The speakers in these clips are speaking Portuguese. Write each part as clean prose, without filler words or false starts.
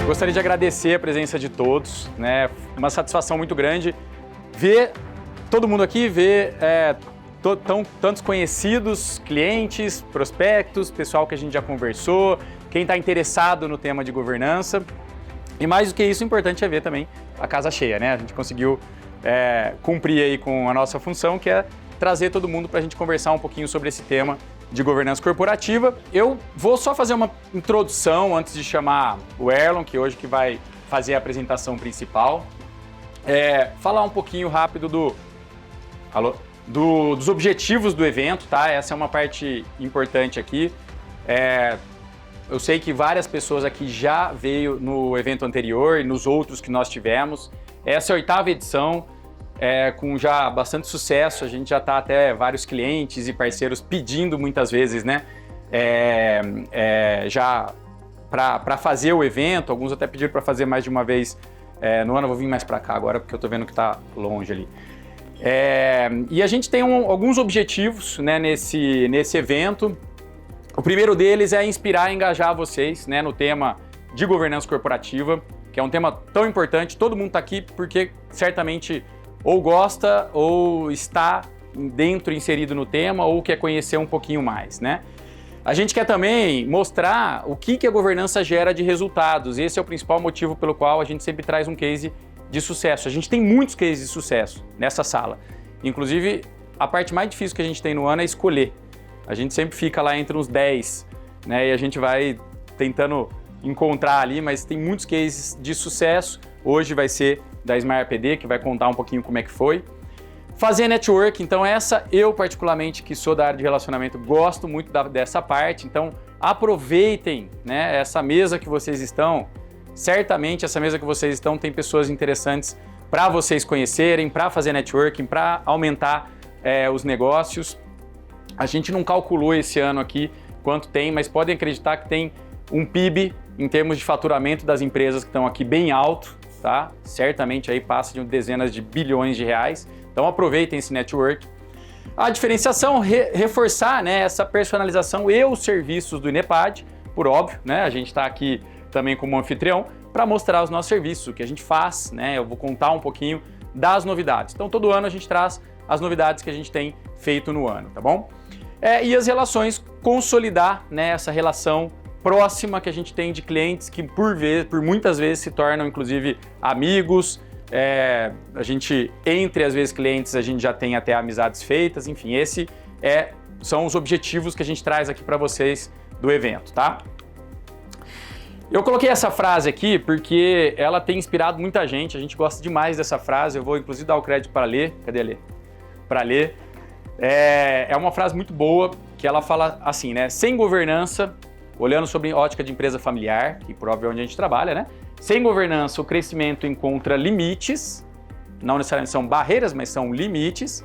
Gostaria de agradecer a presença de todos, né? Uma satisfação muito grande ver todo mundo aqui, ver tantos conhecidos, clientes, prospectos, pessoal que a gente já conversou, quem está interessado no tema de governança. E mais do que isso, o importante é ver também a casa cheia, né? A gente conseguiu cumprir aí com a nossa função, que é trazer todo mundo para a gente conversar um pouquinho sobre esse tema de governança corporativa. Eu vou só fazer uma introdução antes de chamar o Erlon, que hoje que vai fazer a apresentação principal. Falar um pouquinho rápido dos objetivos do evento, tá? Essa é uma parte importante aqui. Eu sei que várias pessoas aqui já veio no evento anterior e nos outros que nós tivemos. Essa é a 8ª edição, com já bastante sucesso. A gente já está até vários clientes e parceiros pedindo muitas vezes, né? Já para fazer o evento, alguns até pediram para fazer mais de uma vez no ano. Eu vou vir mais para cá agora porque eu estou vendo que está longe ali. E a gente tem alguns objetivos, né, nesse evento. O primeiro deles é inspirar e engajar vocês, né, no tema de governança corporativa, que é um tema tão importante. Todo mundo está aqui porque certamente ou gosta ou está inserido no tema ou quer conhecer um pouquinho mais, né? A gente quer também mostrar o que a governança gera de resultados. Esse é o principal motivo pelo qual a gente sempre traz um case de sucesso. A gente tem muitos cases de sucesso nessa sala. Inclusive, a parte mais difícil que a gente tem no ano é escolher. A gente sempre fica lá entre uns 10, né? E a gente vai tentando encontrar ali, mas tem muitos cases de sucesso. Hoje vai ser da Smart PD, que vai contar um pouquinho como é que foi. Fazer network, então eu particularmente, que sou da área de relacionamento, gosto muito dessa parte. Então aproveitem, né, essa mesa que vocês estão. Certamente essa mesa que vocês estão tem pessoas interessantes para vocês conhecerem, para fazer networking, para aumentar os negócios. A gente não calculou esse ano aqui quanto tem, mas podem acreditar que tem um PIB em termos de faturamento das empresas que estão aqui bem alto, tá? Certamente aí passa de dezenas de bilhões de reais. Então aproveitem esse network. A diferenciação, reforçar, né, essa personalização e os serviços do INEPAD, por óbvio, né? A gente está aqui também como anfitrião para mostrar os nossos serviços, o que a gente faz, né? Eu vou contar um pouquinho das novidades. Então todo ano a gente traz as novidades que a gente tem feito no ano, tá bom? E as relações, consolidar, né, essa relação próxima que a gente tem de clientes que por muitas vezes se tornam inclusive amigos. A gente, entre às vezes clientes, a gente já tem até amizades feitas. Enfim, são os objetivos que a gente traz aqui para vocês do evento, tá? Eu coloquei essa frase aqui porque ela tem inspirado muita gente. A gente gosta demais dessa frase. Eu vou inclusive dar o crédito para ler. Cadê a Lê? Para ler. É uma frase muito boa que ela fala assim, né? Sem governança, olhando sobre ótica de empresa familiar, que por óbvio é onde a gente trabalha, né? Sem governança, o crescimento encontra limites, não necessariamente são barreiras, mas são limites.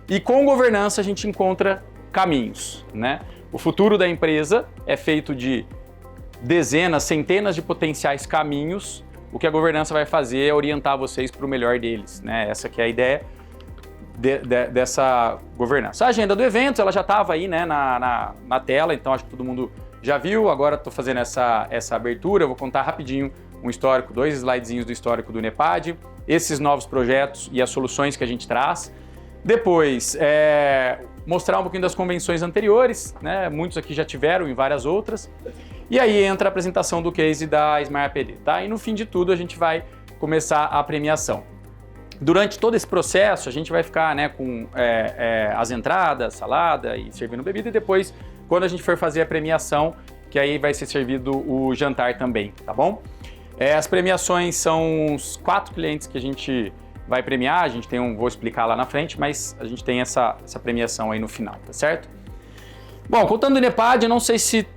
E com governança a gente encontra caminhos, né? O futuro da empresa é feito de dezenas, centenas de potenciais caminhos. O que a governança vai fazer é orientar vocês para o melhor deles, né? Essa que é a ideia dessa governança. A agenda do evento, ela já estava aí, né, na tela, então acho que todo mundo já viu. Agora estou fazendo essa abertura, eu vou contar rapidinho um histórico, 2 slidezinhos do histórico do INEPAD, esses novos projetos e as soluções que a gente traz. Depois, mostrar um pouquinho das convenções anteriores, né? Muitos aqui já tiveram e várias outras. E aí entra a apresentação do case da Smart PD, tá? E no fim de tudo a gente vai começar a premiação. Durante todo esse processo a gente vai ficar, né, com as entradas, salada e servindo bebida, e depois, quando a gente for fazer a premiação, que aí vai ser servido o jantar também, tá bom? As premiações são os 4 clientes que a gente vai premiar. A gente tem vou explicar lá na frente, mas a gente tem essa premiação aí no final, tá certo? Bom, contando o INEPAD, eu não sei se...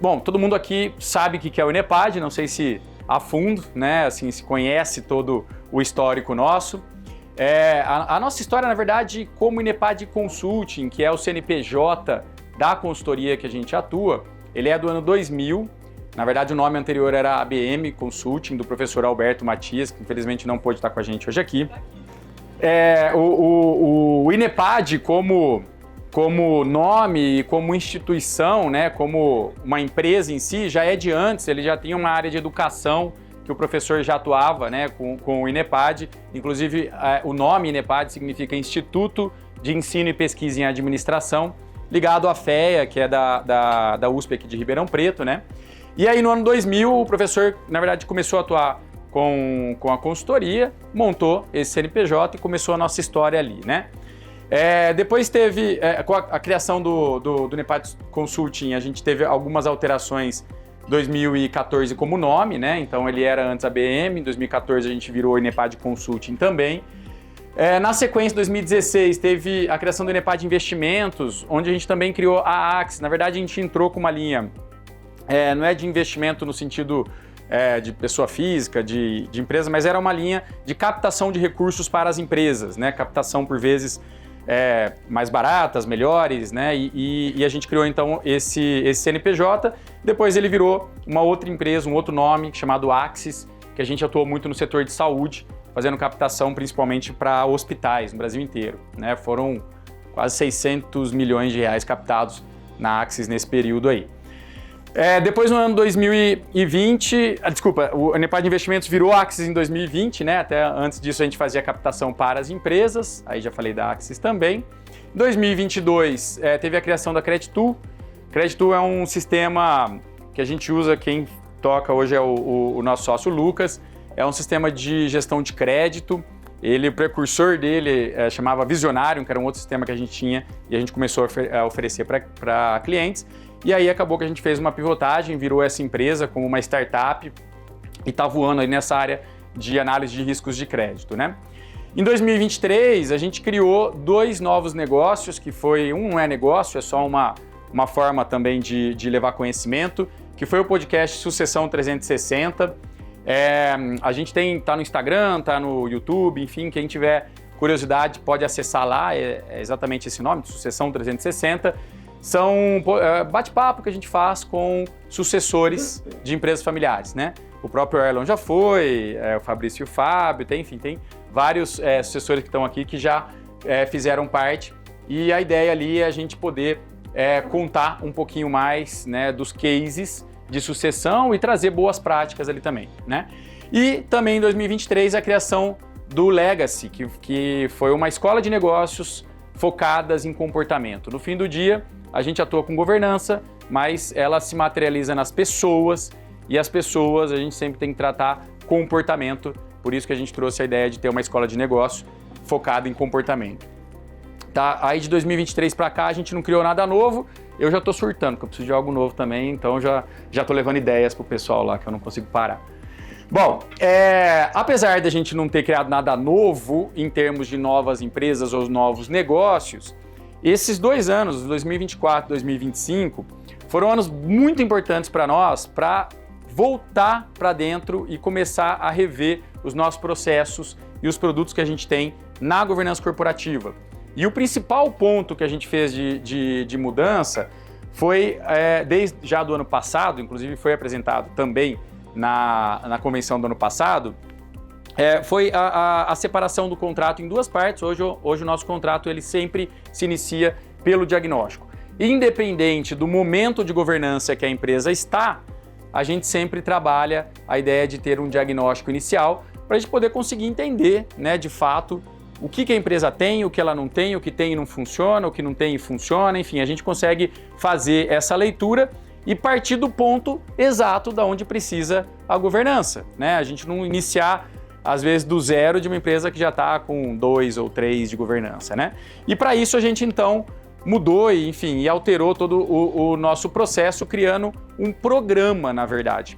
Bom, todo mundo aqui sabe o que é o INEPAD, não sei se a fundo, né, assim, se conhece todo o histórico nosso. A nossa história, na verdade, como INEPAD Consulting, que é o CNPJ da consultoria que a gente atua, ele é do ano 2000. Na verdade, o nome anterior era ABM Consulting, do professor Alberto Matias, que infelizmente não pôde estar com a gente hoje aqui. O INEPAD, como nome, como instituição, né, como uma empresa em si, já é de antes. Ele já tinha uma área de educação que o professor já atuava, né, com o INEPAD. Inclusive, o nome INEPAD significa Instituto de Ensino e Pesquisa em Administração, ligado à FEA, que é da USP aqui de Ribeirão Preto, né? E aí, no ano 2000, o professor, na verdade, começou a atuar com a consultoria, montou esse CNPJ e começou a nossa história ali, né? Depois teve, com a criação do INEPAD Consulting, a gente teve algumas alterações. 2014 como nome, né? Então ele era antes ABM, em 2014 a gente virou INEPAD Consulting também. Na sequência, em 2016, teve a criação do INEPAD Investimentos, onde a gente também criou a Axis. Na verdade, a gente entrou com uma linha, não é de investimento no sentido de pessoa física, de empresa, mas era uma linha de captação de recursos para as empresas, né? Captação, por vezes, mais baratas, melhores, né? E a gente criou então esse CNPJ. Depois ele virou uma outra empresa, um outro nome chamado Axis, que a gente atuou muito no setor de saúde, fazendo captação principalmente para hospitais no Brasil inteiro, né? Foram quase 600 milhões de reais captados na Axis nesse período aí. Depois, no ano 2020, o INEPAD Investimentos virou Axis em 2020, né? Até antes disso a gente fazia captação para as empresas, aí já falei da Axis também. Em 2022 teve a criação da Creditool. Creditool é um sistema que a gente usa, quem toca hoje é o nosso sócio Lucas, é um sistema de gestão de crédito. O precursor dele chamava Visionário, que era um outro sistema que a gente tinha e a gente começou a oferecer para clientes. E aí acabou que a gente fez uma pivotagem, virou essa empresa como uma startup e está voando aí nessa área de análise de riscos de crédito, né? Em 2023, a gente criou 2 novos negócios, que foi, não é negócio, é só uma forma também de levar conhecimento, que foi o podcast Sucessão 360. A gente tá no Instagram, tá no YouTube, enfim, quem tiver curiosidade pode acessar lá, é exatamente esse nome, Sucessão 360. São bate-papo que a gente faz com sucessores de empresas familiares, né? O próprio Erlon já foi, o Fabrício e o Fábio, tem vários sucessores que estão aqui que já fizeram parte. E a ideia ali é a gente poder contar um pouquinho mais, né, dos cases de sucessão e trazer boas práticas ali também, né? E também em 2023 a criação do Legacy, que foi uma escola de negócios focadas em comportamento. No fim do dia, a gente atua com governança, mas ela se materializa nas pessoas e as pessoas a gente sempre tem que tratar comportamento, por isso que a gente trouxe a ideia de ter uma escola de negócio focada em comportamento. Tá? Aí de 2023 para cá a gente não criou nada novo, eu já estou surtando, porque eu preciso de algo novo também, então já estou levando ideias pro pessoal lá que eu não consigo parar. Bom, apesar da gente não ter criado nada novo em termos de novas empresas ou novos negócios, esses 2 anos, 2024 e 2025, foram anos muito importantes para nós para voltar para dentro e começar a rever os nossos processos e os produtos que a gente tem na governança corporativa. E o principal ponto que a gente fez de mudança foi, desde já do ano passado, inclusive foi apresentado também na convenção do ano passado, foi a separação do contrato em 2 partes. Hoje o nosso contrato ele sempre se inicia pelo diagnóstico. Independente do momento de governança que a empresa está, a gente sempre trabalha a ideia de ter um diagnóstico inicial para a gente poder conseguir entender, né, de fato, o que a empresa tem, o que ela não tem, o que tem e não funciona, o que não tem e funciona, enfim, a gente consegue fazer essa leitura e partir do ponto exato da onde precisa a governança, né? A gente não iniciar, às vezes, do zero de uma empresa que já está com 2 ou 3 de governança, né? E para isso a gente, então, mudou e alterou todo o nosso processo, criando um programa, na verdade.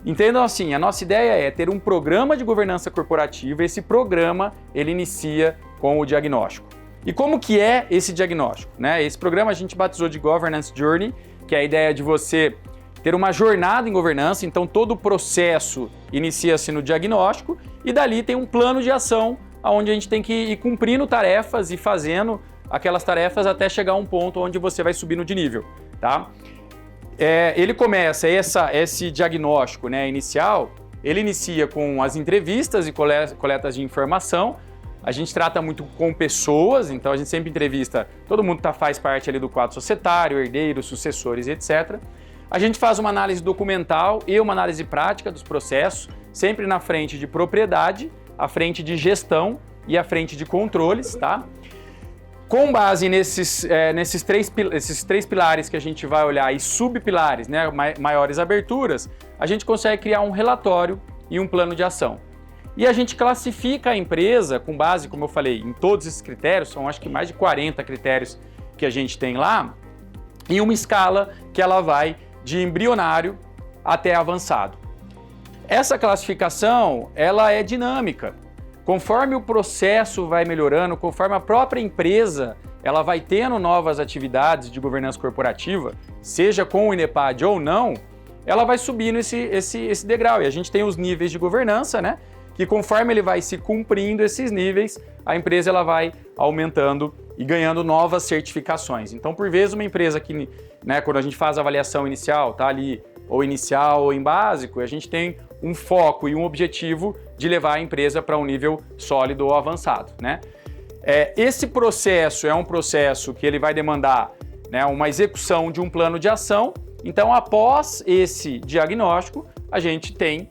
Entendam assim, a nossa ideia é ter um programa de governança corporativa. Esse programa, ele inicia com o diagnóstico. E como que é esse diagnóstico, né? Esse programa a gente batizou de Governance Journey, que é a ideia de você ter uma jornada em governança. Então todo o processo inicia-se no diagnóstico e dali tem um plano de ação onde a gente tem que ir cumprindo tarefas e fazendo aquelas tarefas até chegar a um ponto onde você vai subindo de nível, tá? Ele começa esse diagnóstico, né, inicial, ele inicia com as entrevistas e coletas de informação. A gente trata muito com pessoas, então a gente sempre entrevista todo mundo que faz parte ali do quadro societário, herdeiros, sucessores, etc. A gente faz uma análise documental e uma análise prática dos processos, sempre na frente de propriedade, à frente de gestão e à frente de controles, tá? Com base nesses três pilares que a gente vai olhar e subpilares, né, maiores aberturas, a gente consegue criar um relatório e um plano de ação. E a gente classifica a empresa com base, como eu falei, em todos esses critérios, são acho que mais de 40 critérios que a gente tem lá, em uma escala que ela vai de embrionário até avançado. Essa classificação, ela é dinâmica. Conforme o processo vai melhorando, conforme a própria empresa ela vai tendo novas atividades de governança corporativa, seja com o INEPAD ou não, ela vai subindo esse degrau. E a gente tem os níveis de governança, né? Que conforme ele vai se cumprindo esses níveis, a empresa ela vai aumentando e ganhando novas certificações. Então, por vezes, uma empresa que, né, quando a gente faz a avaliação inicial, tá ali ou inicial ou em básico, a gente tem um foco e um objetivo de levar a empresa para um nível sólido ou avançado, né? Esse processo é um processo que ele vai demandar, né, uma execução de um plano de ação. Então, após esse diagnóstico, a gente tem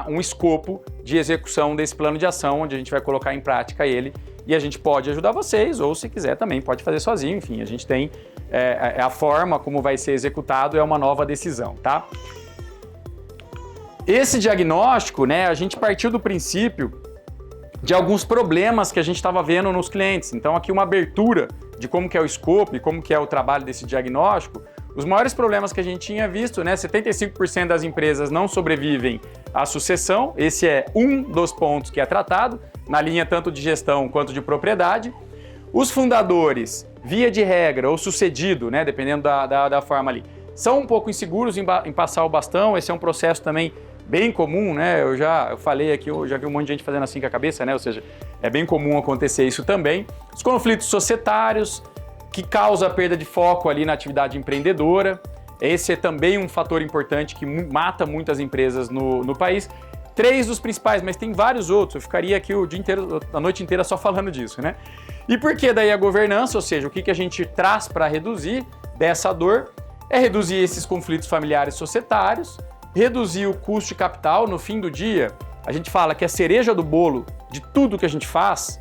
um escopo de execução desse plano de ação, onde a gente vai colocar em prática ele e a gente pode ajudar vocês, ou se quiser também pode fazer sozinho. Enfim, a gente tem a forma como vai ser executado é uma nova decisão, tá? Esse diagnóstico, né, a gente partiu do princípio de alguns problemas que a gente estava vendo nos clientes. Então, aqui uma abertura de como que é o escopo e como que é o trabalho desse diagnóstico. Os maiores problemas que a gente tinha visto, né, 75% das empresas não sobrevivem à sucessão. Esse é um dos pontos que é tratado, na linha tanto de gestão quanto de propriedade. Os fundadores, via de regra, ou sucedido, né, dependendo da forma ali, são um pouco inseguros em passar o bastão. Esse é um processo também bem comum, né? Eu falei aqui, eu já vi um monte de gente fazendo assim com a cabeça, né? Ou seja, é bem comum acontecer isso também. Os conflitos societários, que causa a perda de foco ali na atividade empreendedora. Esse é também um fator importante que mata muitas empresas no país. 3 dos principais, mas tem vários outros. Eu ficaria aqui o dia inteiro, a noite inteira só falando disso, né? E por que daí a governança? Ou seja, o que a gente traz para reduzir dessa dor é reduzir esses conflitos familiares societários, reduzir o custo de capital. No fim do dia, a gente fala que a cereja do bolo de tudo que a gente faz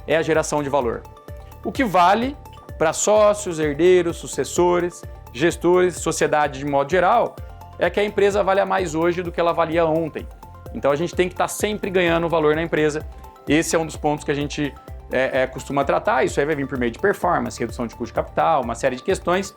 é a geração de valor. O que vale para sócios, herdeiros, sucessores, gestores, sociedade de modo geral, é que a empresa vale mais hoje do que ela valia ontem. Então a gente tem que estar sempre ganhando valor na empresa. Esse é um dos pontos que a gente costuma tratar. Isso aí vai vir por meio de performance, redução de custo de capital, uma série de questões,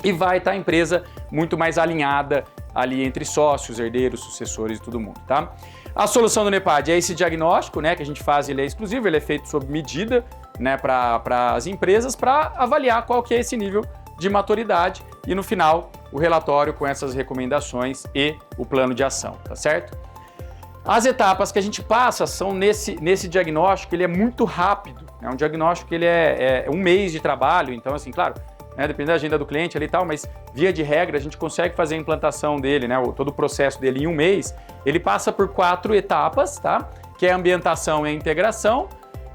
e vai estar a empresa muito mais alinhada ali entre sócios, herdeiros, sucessores e todo mundo, tá? A solução do INEPAD é esse diagnóstico, né, que a gente faz, ele é exclusivo, ele é feito sob medida, né, para as empresas, para avaliar qual que é esse nível de maturidade e no final o relatório com essas recomendações e o plano de ação, tá certo? As etapas que a gente passa são nesse diagnóstico, ele é muito rápido, é um diagnóstico que ele é um mês de trabalho, então assim, claro, né, depende da agenda do cliente ali e tal, mas via de regra a gente consegue fazer a implantação dele, né, todo o processo dele em um mês. Ele passa por 4 etapas, tá? Que é a ambientação e a integração.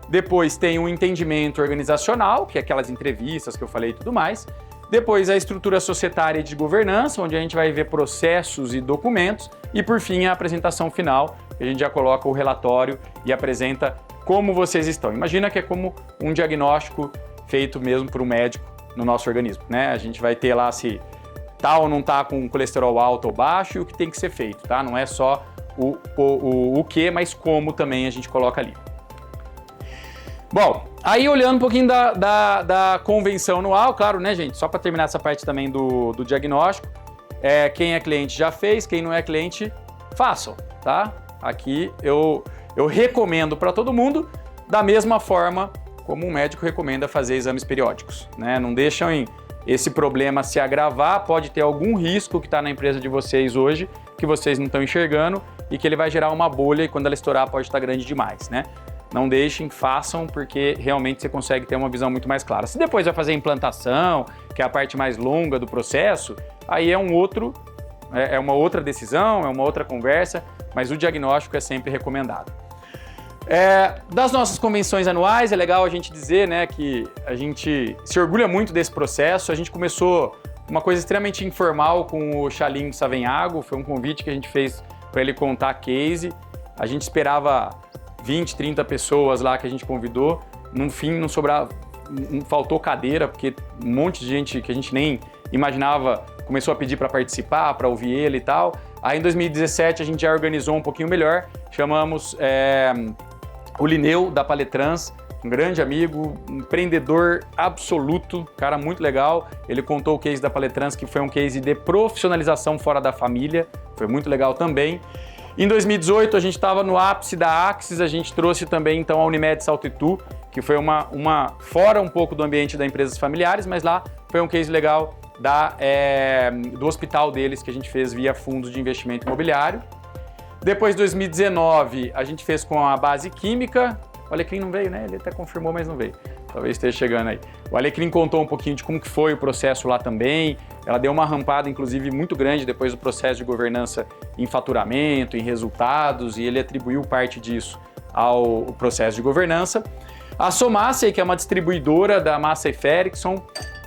Depois tem o entendimento organizacional, que é aquelas entrevistas que eu falei e tudo mais. Depois a estrutura societária de governança, onde a gente vai ver processos e documentos. E por fim a apresentação final, que a gente já coloca o relatório e apresenta como vocês estão. Imagina que é como um diagnóstico feito mesmo por um médico no nosso organismo, né? A gente vai ter lá se tá ou não tá com colesterol alto ou baixo e o que tem que ser feito, tá? Não é só o que, mas como também a gente coloca ali. Bom, aí olhando um pouquinho da convenção anual, claro, né, gente? Só para terminar essa parte também do diagnóstico, quem é cliente já fez, quem não é cliente, façam, tá? Aqui eu recomendo para todo mundo, da mesma forma como um médico recomenda fazer exames periódicos, né? Não deixem esse problema se agravar, pode ter algum risco que está na empresa de vocês hoje, que vocês não estão enxergando e que ele vai gerar uma bolha e quando ela estourar pode estar grande demais, né? Não deixem, façam, porque realmente você consegue ter uma visão muito mais clara. Se depois vai fazer a implantação, que é a parte mais longa do processo, aí é uma outra decisão, é uma outra conversa, mas o diagnóstico é sempre recomendado. Das nossas convenções anuais, é legal a gente dizer, né, que a gente se orgulha muito desse processo. A gente começou uma coisa extremamente informal com o Chalim Savenhago, foi um convite que a gente fez para ele contar case. A gente esperava 20, 30 pessoas lá que a gente convidou. No fim, não sobrava, faltou cadeira, porque um monte de gente que a gente nem imaginava começou a pedir para participar, para ouvir ele e tal. Aí em 2017 a gente já organizou um pouquinho melhor, chamamos o Lineu da Paletrans, um grande amigo, um empreendedor absoluto, cara muito legal. Ele contou o case da Paletrans, que foi um case de profissionalização fora da família, foi muito legal também. Em 2018 a gente estava no ápice da Axis, a gente trouxe também então a Unimed Salto Itu, que foi uma fora um pouco do ambiente das empresas familiares, mas lá foi um case legal do hospital deles que a gente fez via fundos de investimento imobiliário. Depois de 2019 a gente fez com a Base Química. O Alecrim não veio, né? Ele até confirmou, mas não veio. Talvez esteja chegando aí. O Alecrim contou um pouquinho de como que foi o processo lá também. Ela deu uma rampada, inclusive, muito grande depois do processo de governança em faturamento, em resultados, e ele atribuiu parte disso ao processo de governança. A Somácia, que é uma distribuidora da Massey Ferguson,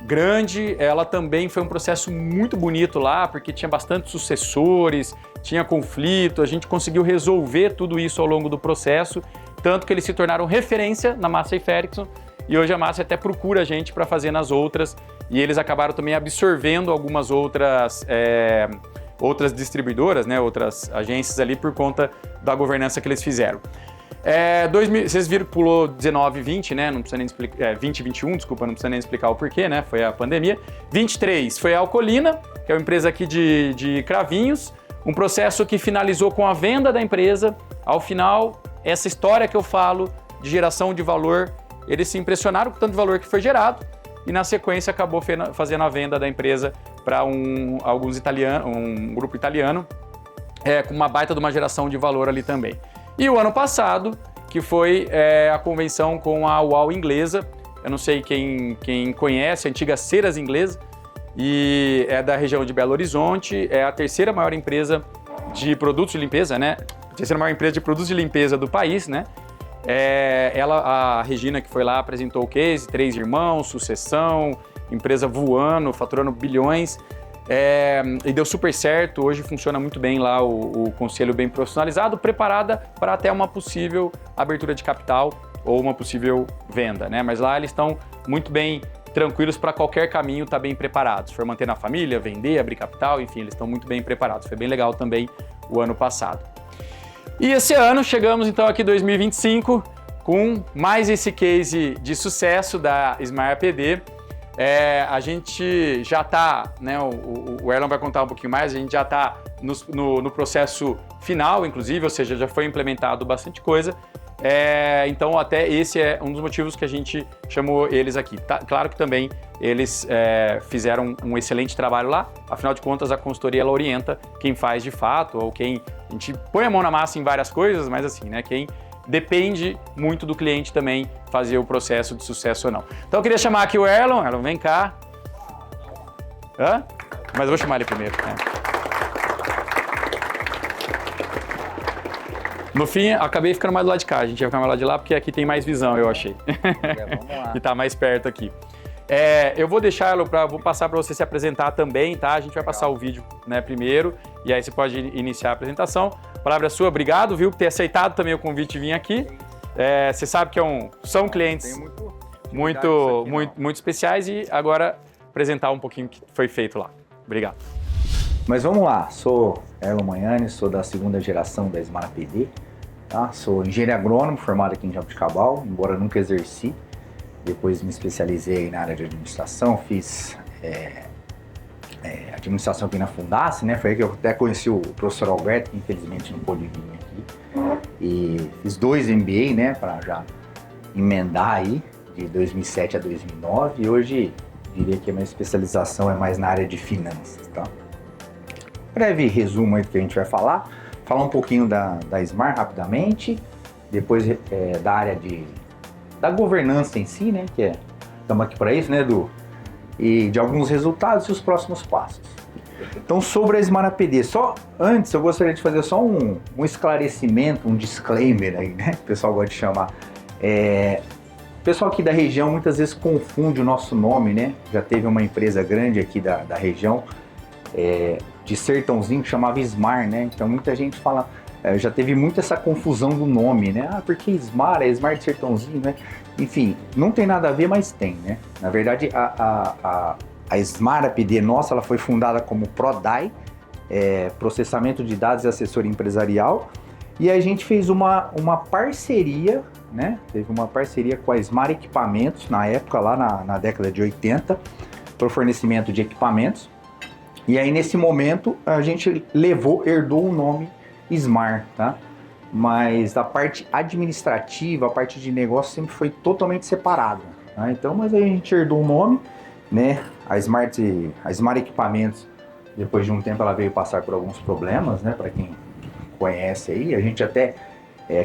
grande, ela também foi um processo muito bonito lá, porque tinha bastante sucessores, tinha conflito, a gente conseguiu resolver tudo isso ao longo do processo, tanto que eles se tornaram referência na Massey Ferguson, e hoje a Massey até procura a gente para fazer nas outras, e eles acabaram também absorvendo algumas outras distribuidoras, né, outras agências ali por conta da governança que eles fizeram. Vocês viram que pulou 19 e 20, né? Não precisa nem explicar. 20 e 21, desculpa, não precisa nem explicar o porquê, né? Foi a pandemia. 23 foi a Alcolina, que é uma empresa aqui de Cravinhos, um processo que finalizou com a venda da empresa. Ao final, essa história que eu falo de geração de valor, eles se impressionaram com o tanto de valor que foi gerado e na sequência acabou fazendo a venda da empresa para um grupo italiano, com uma baita de uma geração de valor ali também. E o ano passado, que foi a convenção com a UAU inglesa, eu não sei quem conhece, a antiga Ceras Inglesa, e é da região de Belo Horizonte, é a terceira maior empresa de produtos de limpeza, né? A terceira maior empresa de produtos de limpeza do país, né? A Regina, que foi lá, apresentou o case, 3 irmãos, sucessão, empresa voando, faturando bilhões. E deu super certo, hoje funciona muito bem lá o conselho bem profissionalizado, preparada para até uma possível abertura de capital ou uma possível venda, né? Mas lá eles estão muito bem tranquilos para qualquer caminho, tá bem preparados. Se for manter na família, vender, abrir capital, enfim, eles estão muito bem preparados. Foi bem legal também o ano passado. E esse ano chegamos então aqui 2025 com mais esse case de sucesso da Smart APD. A gente já está, né, o Erlon vai contar um pouquinho mais, a gente já está no processo final, inclusive, ou seja, já foi implementado bastante coisa. Então até esse é um dos motivos que a gente chamou eles aqui. Claro que também eles fizeram um excelente trabalho lá, afinal de contas a consultoria ela orienta quem faz de fato, ou quem a gente põe a mão na massa em várias coisas, mas assim, né, quem depende muito do cliente também fazer o processo de sucesso ou não. Então eu queria chamar aqui o Erlon. Erlon, vem cá. Mas eu vou chamar ele primeiro. No fim, acabei ficando mais do lado de cá. A gente ia ficar mais do lado de lá porque aqui tem mais visão, eu achei. Vamos lá. E tá mais perto aqui. Eu vou deixar, Erlon, vou passar para você se apresentar também, tá? A gente vai passar o vídeo, né, primeiro, e aí você pode iniciar a apresentação. A palavra é sua, obrigado, viu, por ter aceitado também o convite de vir aqui. Você sabe que são clientes muito especiais e agora apresentar um pouquinho o que foi feito lá. Obrigado. Mas vamos lá, sou Erlon Magnani, sou da segunda geração da Smart APD, tá? Sou engenheiro agrônomo, formado aqui em Jabuticabal, embora nunca exerci. Depois me especializei na área de administração, fiz administração aqui na Fundace, né? Foi aí que eu até conheci o professor Alberto, que infelizmente não pôde vir aqui. E fiz 2 MBA, né? Para já emendar aí, de 2007 a 2009. E hoje, diria que a minha especialização é mais na área de finanças, tá? Breve resumo aí do que a gente vai falar. Falar um pouquinho da Smart rapidamente. Depois da área da governança em si, né? Que estamos aqui para isso, né, Edu? E de alguns resultados e os próximos passos. Então, sobre a Smart APD, só antes eu gostaria de fazer só um esclarecimento, um disclaimer aí, né? Que o pessoal gosta de chamar. pessoal aqui da região muitas vezes confunde o nosso nome, né? Já teve uma empresa grande aqui da região, de Sertãozinho, que chamava Smar, né? Então muita gente fala, já teve muito essa confusão do nome, né? Ah, porque Smar, é Smar de Sertãozinho, né? Enfim, não tem nada a ver, mas tem, né? Na verdade, a Smar APD nossa, ela foi fundada como PRODAI, Processamento de Dados e Assessoria Empresarial, e a gente fez uma parceria, né? Teve uma parceria com a Smar Equipamentos, na época, lá na década de 80, para o fornecimento de equipamentos. E aí, nesse momento, a gente herdou o nome Smar, tá? Mas a parte administrativa, a parte de negócio sempre foi totalmente separada, tá? Então, mas aí a gente herdou o nome, né? A Smar Equipamentos, depois de um tempo, ela veio passar por alguns problemas, né? Para quem conhece aí, a gente até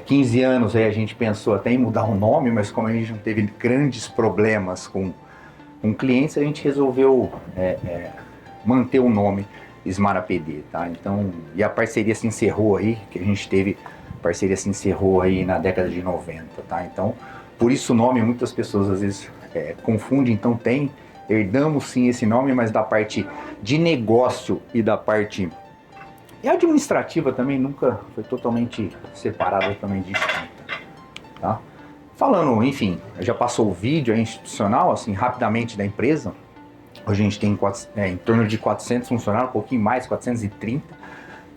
15 anos aí a gente pensou até em mudar o nome, mas como a gente não teve grandes problemas com clientes, a gente resolveu manter o nome Smar APD, tá? Então, e a parceria se encerrou aí, que a gente teve, a parceria se encerrou aí na década de 90, tá? Então, por isso o nome, muitas pessoas às vezes confundem, então herdamos sim esse nome, mas da parte de negócio e da parte administrativa também nunca foi totalmente separada também distinta, tá? Falando, enfim, já passou o vídeo institucional, assim, rapidamente da empresa. Hoje a gente tem em torno de 400 funcionários, um pouquinho mais, 430,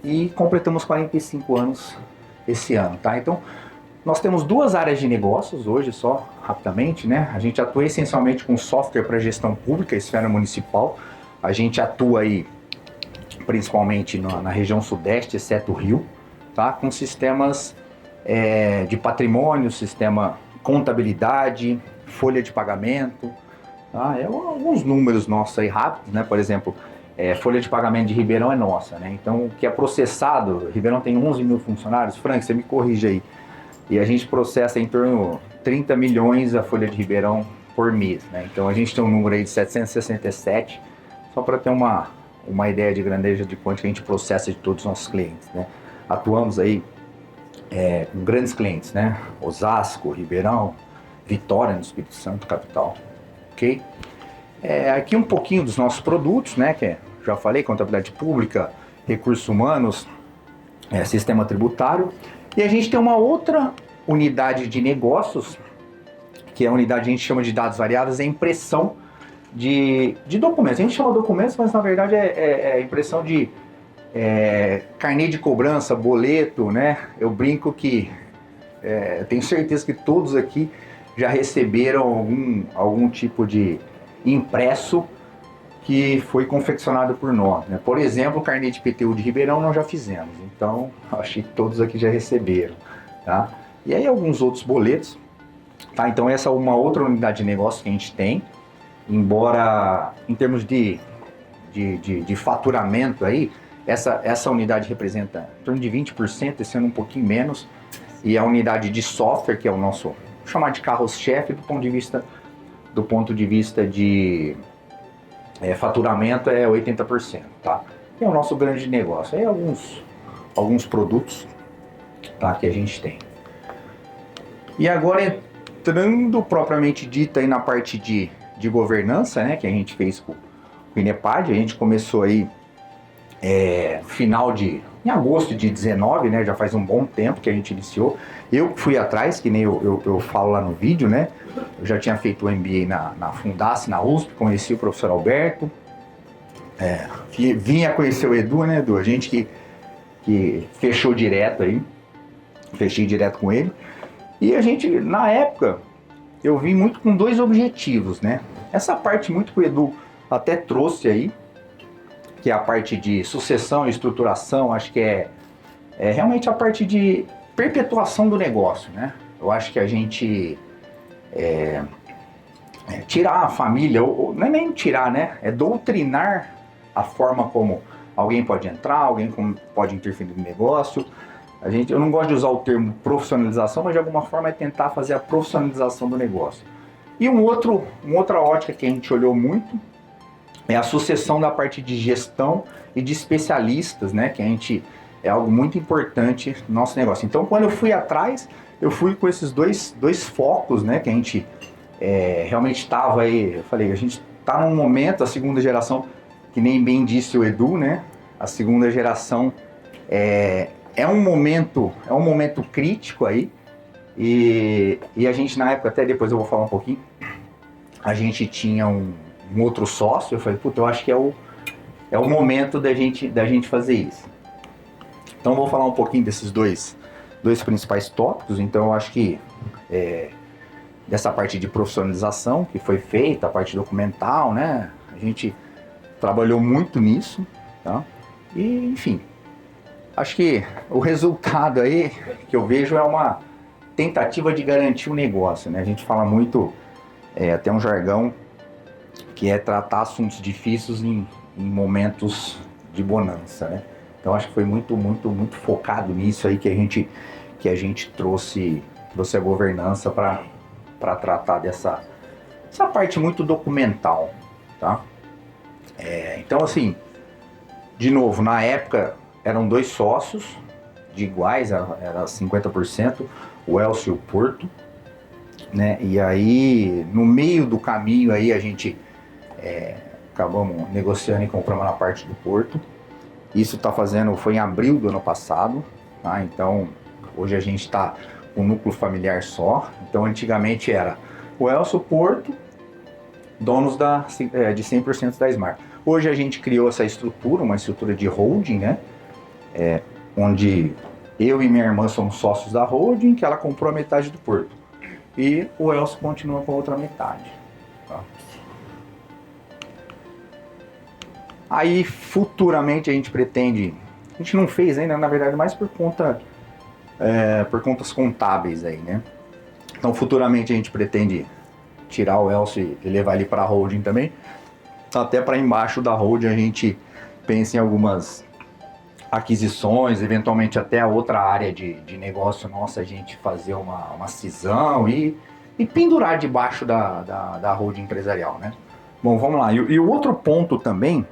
e completamos 45 anos esse ano, tá? Então, nós temos duas áreas de negócios hoje, só rapidamente, né? A gente atua essencialmente com software para gestão pública, esfera municipal. A gente atua aí principalmente na região sudeste, exceto o Rio, tá? Com sistemas de patrimônio, sistema contabilidade, folha de pagamento, tá? Alguns números nossos aí rápidos, né? Por exemplo, folha de pagamento de Ribeirão é nossa, né? Então, o que é processado, Ribeirão tem 11 mil funcionários, Frank, você me corrige aí. E a gente processa em torno de 30 milhões a folha de Ribeirão por mês, né? Então, a gente tem um número aí de 767, só para ter uma ideia de grandeza de quanto a gente processa de todos os nossos clientes, né? Atuamos aí com grandes clientes, né? Osasco, Ribeirão, Vitória no Espírito Santo, capital, ok? Aqui um pouquinho dos nossos produtos, né? Que já falei, contabilidade pública, recursos humanos, sistema tributário. E a gente tem uma outra unidade de negócios, que é a unidade que a gente chama de dados variáveis, é impressão de documentos. A gente chama documentos, mas na verdade é impressão de carnê de cobrança, boleto, né? Eu brinco que tenho certeza que todos aqui já receberam algum tipo de impresso que foi confeccionado por nós, né? Por exemplo, o carnê de IPTU de Ribeirão nós já fizemos, então acho que todos aqui já receberam, tá? E aí alguns outros boletos, tá? Então essa é uma outra unidade de negócio que a gente tem, embora em termos de faturamento aí, essa unidade representa em torno de 20%, esse ano um pouquinho menos, e a unidade de software, que é o nosso, vou chamar de carro-chefe do ponto de vista de faturamento, é 80%, tá? E é o nosso grande negócio. Aí alguns produtos, tá, que a gente tem. E agora entrando propriamente dito aí na parte de governança, né, que a gente fez com o INEPAD, a gente começou aí em agosto de 19, né, já faz um bom tempo que a gente iniciou. Eu fui atrás, que nem eu falo lá no vídeo, né, eu já tinha feito o MBA na Fundace, na USP, conheci o professor Alberto, vinha conhecer o Edu, né, Edu, a gente que fechou direto aí, fechei direto com ele, e a gente, na época, eu vim muito com dois objetivos, né, essa parte muito que o Edu até trouxe aí, que é a parte de sucessão e estruturação, acho que é realmente a parte de perpetuação do negócio, né? Eu acho que a gente tirar a família, ou não é nem tirar, né? É doutrinar a forma como alguém pode entrar, alguém pode interferir no negócio. Eu não gosto de usar o termo profissionalização, mas de alguma forma é tentar fazer a profissionalização do negócio. E uma outra ótica que a gente olhou muito é a sucessão da parte de gestão e de especialistas, né? Que é algo muito importante no nosso negócio. Então, quando eu fui atrás, eu fui com esses dois focos, né? Que a gente realmente estava aí, eu falei, a gente está num momento, a segunda geração, que nem bem disse o Edu, né? A segunda geração é um momento crítico aí, e a gente na época, até depois eu vou falar um pouquinho, a gente tinha um outro sócio, eu falei, puta, eu acho que é o momento da gente fazer isso. Então eu vou falar um pouquinho desses dois principais tópicos. Então eu acho que dessa parte de profissionalização que foi feita, a parte documental, né? A gente trabalhou muito nisso, tá? E, enfim, acho que o resultado aí que eu vejo é uma tentativa de garantir o negócio, né? A gente fala muito, até um jargão, que é tratar assuntos difíceis em momentos de bonança, né? Então acho que foi muito focado nisso aí que a gente trouxe a governança para tratar essa parte muito documental, tá? Então assim, de novo, na época eram 2 sócios de iguais, era 50%, o Elcio e o Porto, né? E aí no meio do caminho aí a gente acabamos negociando e compramos na parte do Porto. Isso foi em abril do ano passado, tá? Então hoje a gente está com um núcleo familiar só. Então antigamente era o Elcio, Porto, donos de 100% da Smart. Hoje a gente criou essa estrutura, uma estrutura de holding, né? Onde eu e minha irmã somos sócios da holding, que ela comprou a metade do Porto. E o Elcio continua com a outra metade. Tá? Aí futuramente a gente pretende, a gente não fez ainda, na verdade, mais por contas contábeis aí, né? Então futuramente a gente pretende tirar o Elcio e levar ele para a holding também. Até para embaixo da holding a gente pensa em algumas aquisições, eventualmente até a outra área de negócio nossa, a gente fazer uma cisão e pendurar debaixo da holding empresarial, né? Bom, vamos lá. E o outro ponto também,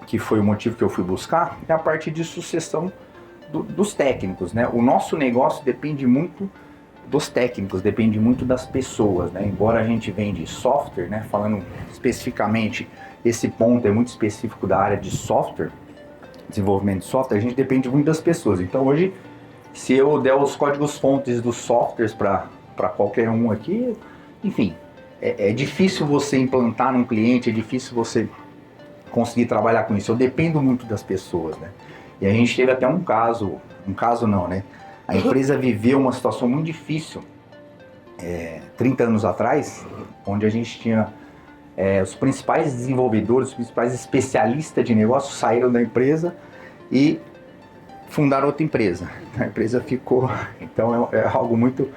que foi o motivo que eu fui buscar, é a parte de sucessão dos técnicos, né? O nosso negócio depende muito dos técnicos, depende muito das pessoas, né? Embora a gente vende software, né? Falando especificamente, esse ponto é muito específico da área de software, desenvolvimento de software, a gente depende muito das pessoas. Então hoje, se eu der os códigos fontes dos softwares para qualquer um aqui, enfim, é difícil você implantar num cliente, é difícil você conseguir trabalhar com isso. Eu dependo muito das pessoas, né? E a gente teve até um caso não, né? A empresa viveu uma situação muito difícil 30 anos atrás, onde a gente tinha os principais desenvolvedores, os principais especialistas de negócio saíram da empresa e fundaram outra empresa. A empresa ficou, então é algo muito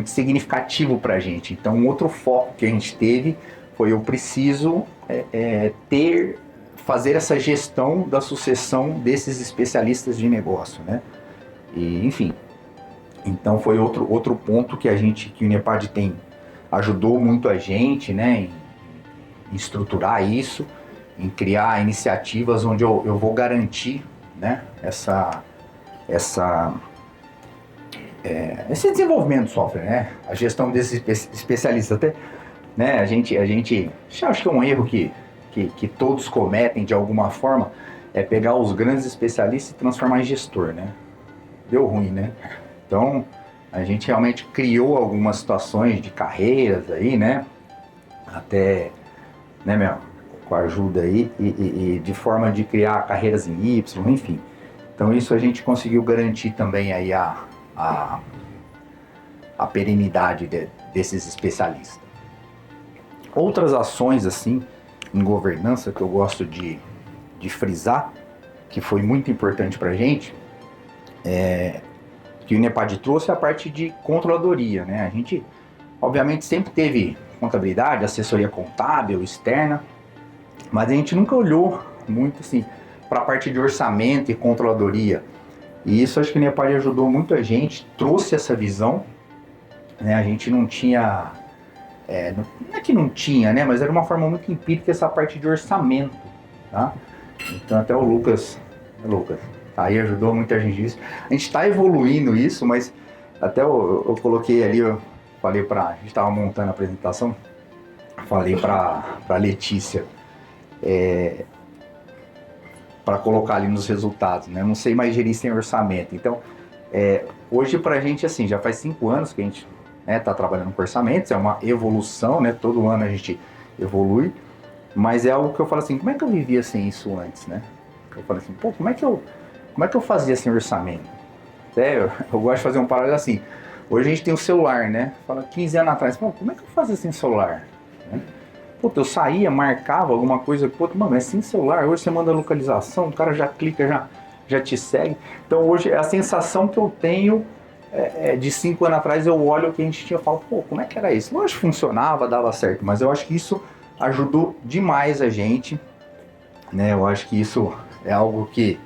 significativo para a gente. Então um outro foco que a gente teve foi eu preciso fazer essa gestão da sucessão desses especialistas de negócio, né? E, enfim, então foi outro ponto que o Inepad ajudou muito a gente, né, em estruturar isso, em criar iniciativas onde eu vou garantir, né, esse desenvolvimento do software, né, a gestão desses especialistas. Até, né, a gente acho que é um erro que todos cometem de alguma forma, é pegar os grandes especialistas e transformar em gestor, né? Deu ruim, né? Então, a gente realmente criou algumas situações de carreiras aí, né? Até, né, com a ajuda aí, e de forma de criar carreiras em Y, enfim. Então, isso a gente conseguiu garantir também aí a perenidade desses especialistas. Outras ações, assim, em governança que eu gosto de frisar, que foi muito importante pra gente, que o Inepad trouxe a parte de controladoria, né? A gente, obviamente, sempre teve contabilidade, assessoria contábil, externa, mas a gente nunca olhou muito, assim, para a parte de orçamento e controladoria. E isso acho que o Inepad ajudou muito a gente, trouxe essa visão, né? A gente não tinha, não é que não tinha, né? Mas era uma forma muito empírica essa parte de orçamento, tá? Então até o Lucas, aí ajudou muita gente nisso. A gente está evoluindo isso, mas até eu coloquei ali, eu falei a gente estava montando a apresentação, falei para Letícia, para colocar ali nos resultados, né? Não sei mais gerir sem orçamento. Então, hoje pra gente, assim, já faz 5 anos que a gente tá trabalhando com orçamentos, é uma evolução, né? Todo ano a gente evolui, mas é algo que eu falo assim, como é que eu vivia sem isso antes, né? Eu falo assim, pô, como é que eu fazia sem orçamento? Eu gosto de fazer um paralelo assim, hoje a gente tem o celular, né? Fala 15 anos atrás, pô, como é que eu fazia sem celular? Né? Puta, eu saía, marcava alguma coisa, puta, mano, é sem celular, hoje você manda localização, o cara já clica, já te segue. Então hoje a sensação que eu tenho de 5 anos atrás, eu olho o que a gente tinha e falo, pô, como é que era isso? Lógico que funcionava, dava certo, mas eu acho que isso ajudou demais a gente, né? Eu acho que isso é algo que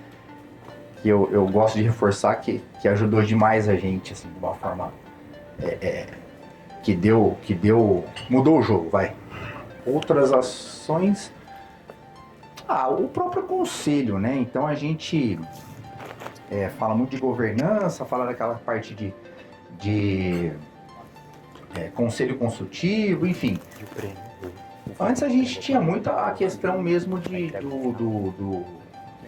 eu gosto de reforçar, que ajudou demais a gente, assim, de uma forma mudou o jogo, vai. Outras ações, o próprio conselho, né? Então a gente fala muito de governança, fala daquela parte de conselho consultivo, enfim. Antes a gente tinha muito a questão mesmo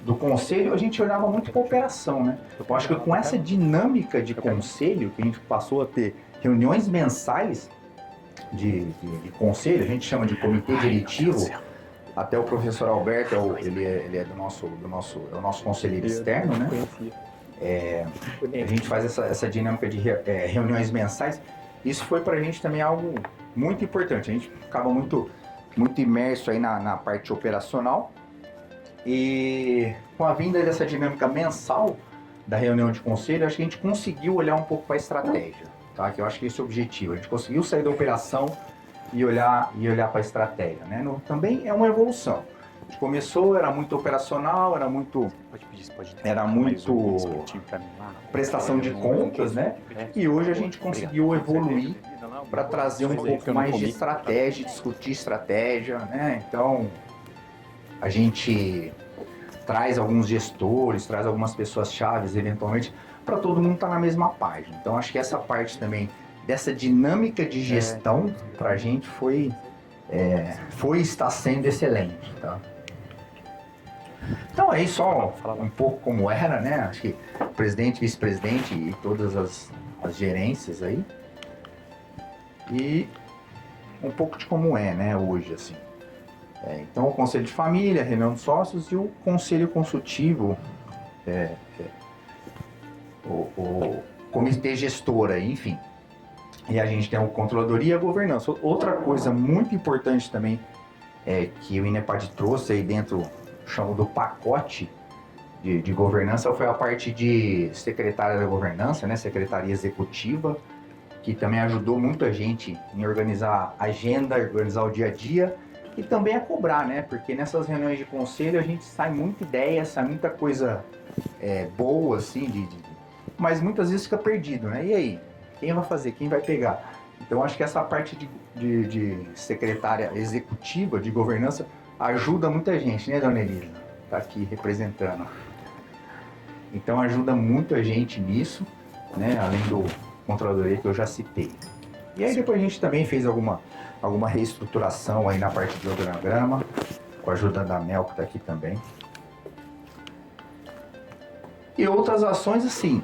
do conselho, a gente olhava muito para a operação, né? Eu acho que com essa dinâmica de conselho, que a gente passou a ter reuniões mensais de conselho, a gente chama de comitê diretivo, até o professor Alberto, ele é do nosso conselheiro externo, né? A gente faz essa dinâmica de reuniões mensais. Isso foi pra gente também algo muito importante. A gente ficava muito imerso aí na parte operacional. E com a vinda dessa dinâmica mensal da reunião de conselho, acho que a gente conseguiu olhar um pouco para a estratégia, tá? Que eu acho que esse é o objetivo. A gente conseguiu sair da operação e olhar para a estratégia, né? Também é uma evolução. A gente começou, era muito operacional, era muito prestação de contas, né? E hoje a gente conseguiu evoluir para trazer um pouco mais de estratégia, discutir estratégia, né? Então, a gente traz alguns gestores, traz algumas pessoas chaves, eventualmente, para todo mundo estar na mesma página. Então, acho que essa parte também dessa dinâmica de gestão, para a gente foi está sendo excelente, tá? Então, aí só um pouco como era, né? Acho que presidente, vice-presidente e todas as gerências aí. E um pouco de como é, né, hoje, assim. Então, o conselho de família, reunião de sócios e o conselho consultivo, o comitê gestor aí, enfim. E a gente tem a controladoria e a governança. Outra coisa muito importante também que o INEPAD trouxe aí dentro, chamo do pacote de governança, foi a parte de secretária da governança, né, secretaria executiva, que também ajudou muito a gente em organizar a agenda, organizar o dia a dia, e também a cobrar, né? Porque nessas reuniões de conselho a gente sai muita ideia, sai muita coisa boa, assim, mas muitas vezes fica perdido, né? E aí? Quem vai fazer? Quem vai pegar? Então acho que essa parte de secretária executiva, de governança, ajuda muita gente, né, dona Elisa? Tá aqui representando. Então ajuda muito a gente nisso, né? Além do controladoria que eu já citei. E aí depois a gente também fez alguma reestruturação aí na parte de organograma, com a ajuda da Mel, que está aqui também. E outras ações, assim,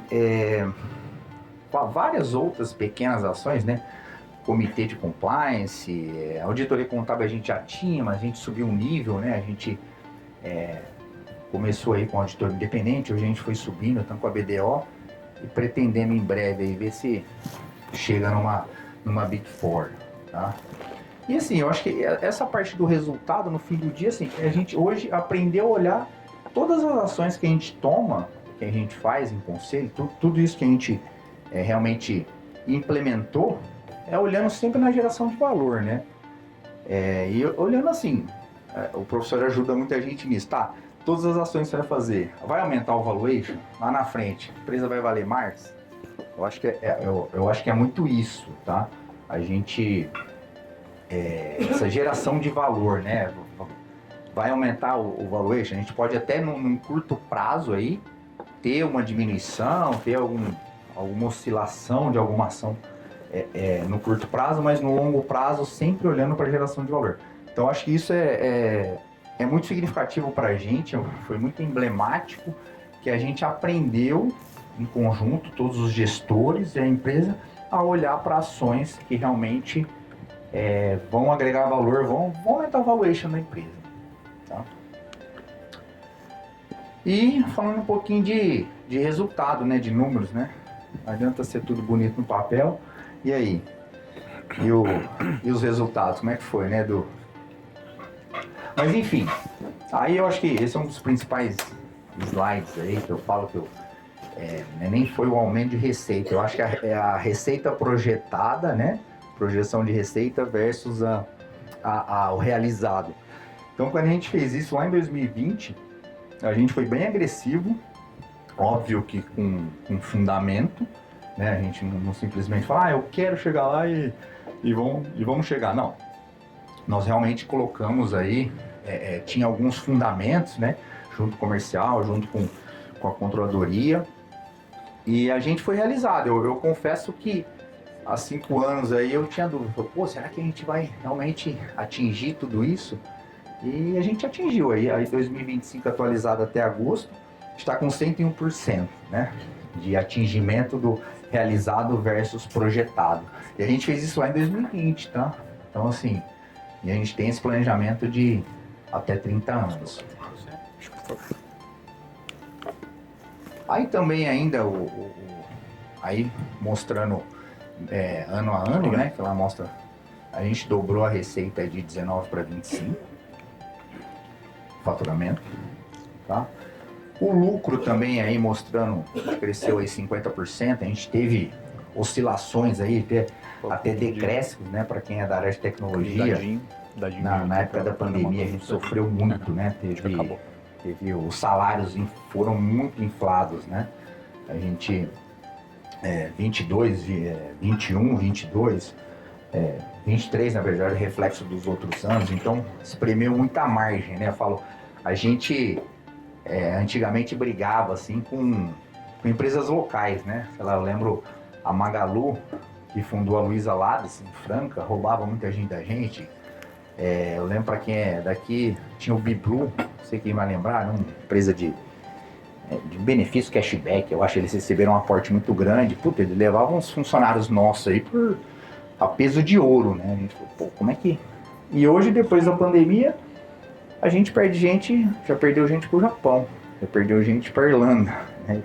várias outras pequenas ações, né? Comitê de compliance, auditoria contábil a gente já tinha, mas a gente subiu um nível, né? A gente começou aí com auditor independente, hoje a gente foi subindo, estamos com a BDO e pretendemos em breve aí ver se chega numa Big Four, tá? E assim, eu acho que essa parte do resultado no fim do dia, assim, a gente hoje aprendeu a olhar todas as ações que a gente toma, que a gente faz em conselho, tudo isso que a gente realmente implementou, olhando sempre na geração de valor, né? E olhando assim, o professor ajuda muita gente nisso, tá? Todas as ações que você vai fazer, vai aumentar o valuation? Lá na frente, a empresa vai valer mais? Eu acho que é muito isso, tá? A gente... essa geração de valor, né? Vai aumentar o valuation? A gente pode até num curto prazo aí ter uma diminuição, ter alguma oscilação de alguma ação no curto prazo, mas no longo prazo sempre olhando para a geração de valor. Então acho que isso é muito significativo para a gente, foi muito emblemático que a gente aprendeu em conjunto, todos os gestores e a empresa, a olhar para ações que realmente vão agregar valor, vão aumentar o valuation da empresa. Tá? E falando um pouquinho de resultado, né, de números, né? Não adianta ser tudo bonito no papel. E aí? E os resultados, como é que foi, né, Edu? Mas enfim, aí eu acho que esse é um dos principais slides aí que eu falo que nem foi o aumento de receita. Eu acho que é a receita projetada, né? Projeção de receita versus o realizado. Então, quando a gente fez isso lá em 2020, a gente foi bem agressivo, óbvio que com fundamento, né? A gente não simplesmente fala, eu quero chegar lá e vamos chegar. Não. Nós realmente colocamos aí, tinha alguns fundamentos, né? Junto com o comercial, junto com a controladoria. E a gente foi realizado. Eu confesso que há 5 anos aí eu tinha dúvida. Será que a gente vai realmente atingir tudo isso? E a gente atingiu aí 2025 atualizado até agosto, está com 101%, né? De atingimento do realizado versus projetado. E a gente fez isso lá em 2020, tá? Então assim, e a gente tem esse planejamento de até 30 anos. Aí também ainda aí mostrando ano a ano, né? Que ela mostra, a gente dobrou a receita de 19 para 25, faturamento, tá? O lucro também aí mostrando, cresceu aí 50%, a gente teve oscilações aí, até decréscimos, né? Para quem é da área de tecnologia, na época da pandemia a gente sofreu muito, né? Teve os salários foram muito inflados, né? A gente 22, 21, 22, 23 na verdade reflexo dos outros anos, então espremeu muita margem, né? Eu falo, a gente antigamente brigava assim com empresas locais, né? Sei lá, eu lembro a Magalu, que fundou a Luiza Labs em Franca, roubava muita gente da gente. Eu lembro, para quem é daqui, tinha o Biblu, não sei quem vai lembrar, uma empresa de benefício cashback. Eu acho que eles receberam um aporte muito grande. Puta, eles levavam uns funcionários nossos aí a peso de ouro, né? A gente falou, como é que... E hoje, depois da pandemia, a gente perde gente, já perdeu gente pro Japão, já perdeu gente pra Irlanda, né?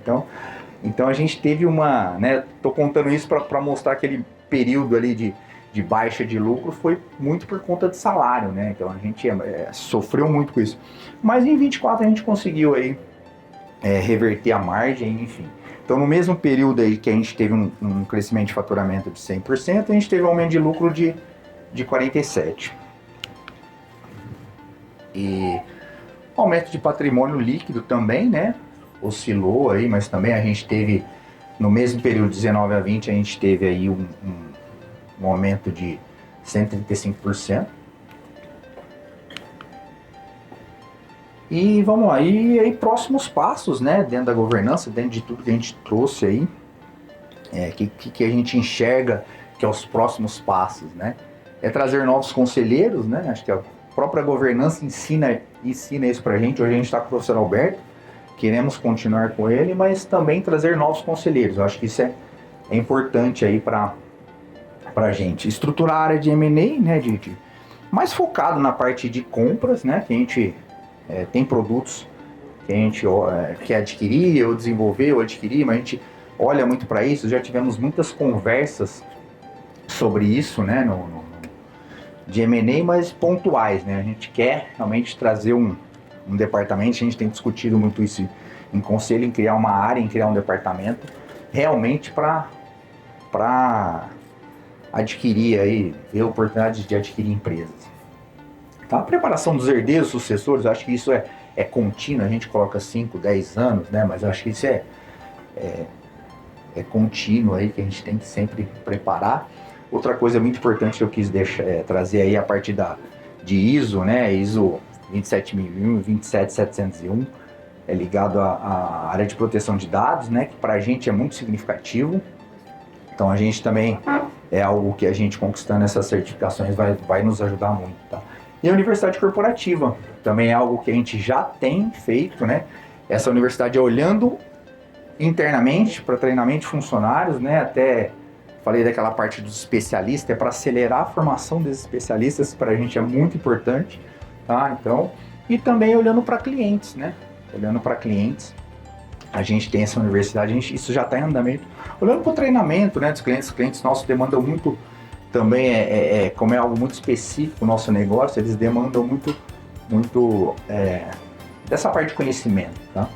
Então a gente teve uma, né? Tô contando isso para mostrar aquele período ali de baixa de lucro, foi muito por conta de salário, né? Então a gente sofreu muito com isso. Mas em 24 a gente conseguiu aí reverter a margem, enfim. Então no mesmo período aí que a gente teve um crescimento de faturamento de 100%, a gente teve um aumento de lucro de 47%. E aumento de patrimônio líquido também, né? Oscilou aí, mas também a gente teve, no mesmo período, 19 a 20, a gente teve aí um aumento de 135%. E vamos lá, e aí próximos passos, né, dentro da governança, dentro de tudo que a gente trouxe aí, que a gente enxerga que é os próximos passos, né? É trazer novos conselheiros, né? Acho que a própria governança ensina isso pra gente. Hoje a gente está com o professor Alberto, queremos continuar com ele, mas também trazer novos conselheiros. Eu acho que isso é importante aí pra gente. Estruturar a área de M&A, né? Mais focado na parte de compras, né? Que a gente tem produtos que a gente quer adquirir, ou desenvolver, ou adquirir, mas a gente olha muito para isso. Já tivemos muitas conversas sobre isso, né? De M&A, mas pontuais, né? A gente quer realmente trazer um departamento, a gente tem discutido muito isso em conselho, em criar uma área, em criar um departamento, realmente para adquirir aí, ver oportunidades de adquirir empresas. Tá? A preparação dos herdeiros, sucessores, eu acho que isso é contínuo, a gente coloca 5, 10 anos, né? Mas eu acho que isso é contínuo aí, que a gente tem que sempre preparar. Outra coisa muito importante que eu quis trazer aí, a parte de ISO, né? ISO 27001 e 27701, ligado à área de proteção de dados, né? Que pra gente é muito significativo. Então a gente também é algo que a gente conquistando essas certificações vai nos ajudar muito, tá? E a universidade corporativa também é algo que a gente já tem feito, né? Essa universidade é olhando internamente para treinamento de funcionários, né? Até falei daquela parte dos especialistas, é para acelerar a formação desses especialistas, para a gente é muito importante, tá? Então, e também olhando para clientes, né? Olhando para clientes, a gente tem essa universidade, isso já está em andamento. Olhando para o treinamento, né, dos clientes, os clientes nossos demandam muito, também como é algo muito específico o nosso negócio, eles demandam muito dessa parte de conhecimento, tá?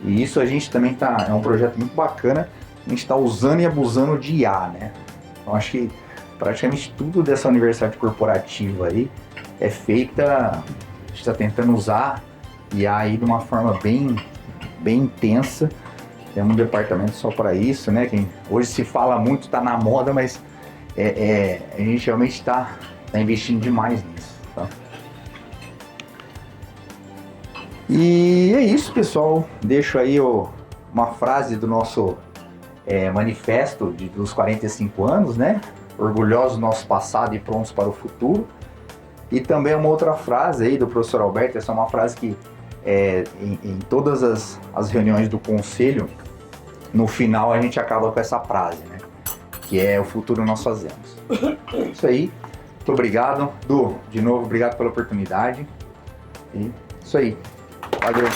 E isso a gente também é um projeto muito bacana, a gente está usando e abusando de IA, né? Então acho que praticamente tudo dessa universidade corporativa aí é feita, a gente está tentando usar IA aí de uma forma bem intensa. Temos um departamento só para isso, né? Hoje se fala muito, está na moda, mas a gente realmente está investindo demais nisso, tá? E é isso, pessoal. Deixo aí uma frase do nosso manifesto dos 45 anos, né? Orgulhosos do nosso passado e prontos para o futuro. E também uma outra frase aí do professor Alberto, essa é uma frase que em todas as reuniões do conselho, no final a gente acaba com essa frase, né? Que é: o futuro nós fazemos. Isso aí. Muito obrigado. Du, de novo, obrigado pela oportunidade. E isso aí. Valeu.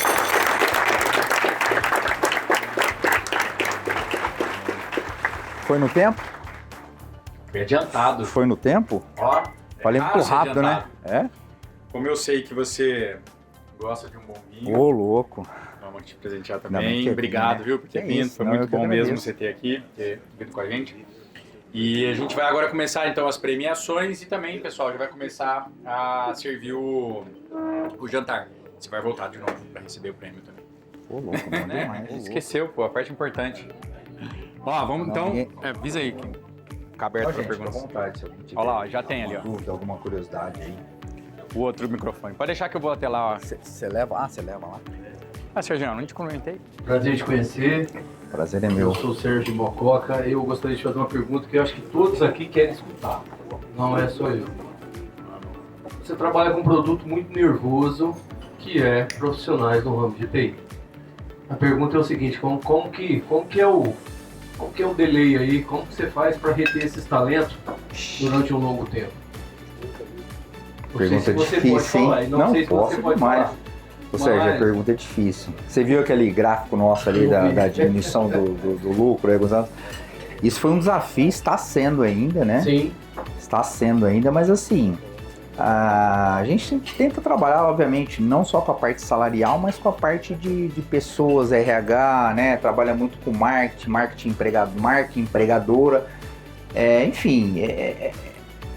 Foi no tempo? Foi adiantado. Foi no tempo? Ó, falei muito rápido, né? Como eu sei que você gosta de um bom vinho. Ô, louco. Vamos te presentear também. Obrigado, viu, por ter vindo. Foi muito bom mesmo você ter aqui, ter vindo com a gente. E a gente vai agora começar então as premiações e também, pessoal, já vai começar a servir o jantar. Você vai voltar de novo para receber o prêmio também. Ô, louco, bom demais. Esqueceu, pô, a parte importante. Ó, vamos então. Avisa aí. Fica aberto para perguntas. À vontade, se alguém tiver. Olha lá, já tem ali, ó. Dúvida, alguma curiosidade aí. O outro microfone. Pode deixar que eu vou até lá, ó. Você leva? Ah, você leva lá. Ah, Sérgio, não te comentei. Prazer te conhecer. Prazer é meu. Eu sou o Sérgio Mococa. Eu gostaria de fazer uma pergunta que eu acho que todos aqui querem escutar. Não é só eu. Você trabalha com um produto muito nervoso, que é profissionais no ramo de TI. A pergunta é o seguinte: como que é o delay aí? Como que você faz para reter esses talentos durante um longo tempo? Pergunta difícil, hein? Não sei se você pode falar. Ou seja, a pergunta é difícil. Você viu aquele gráfico nosso ali da diminuição do lucro? Isso foi um desafio, está sendo ainda, né? Sim. Está sendo ainda, mas assim, a gente tenta trabalhar, obviamente, não só com a parte salarial, mas com a parte de pessoas, RH, né? Trabalha muito com marketing empregadora. Enfim,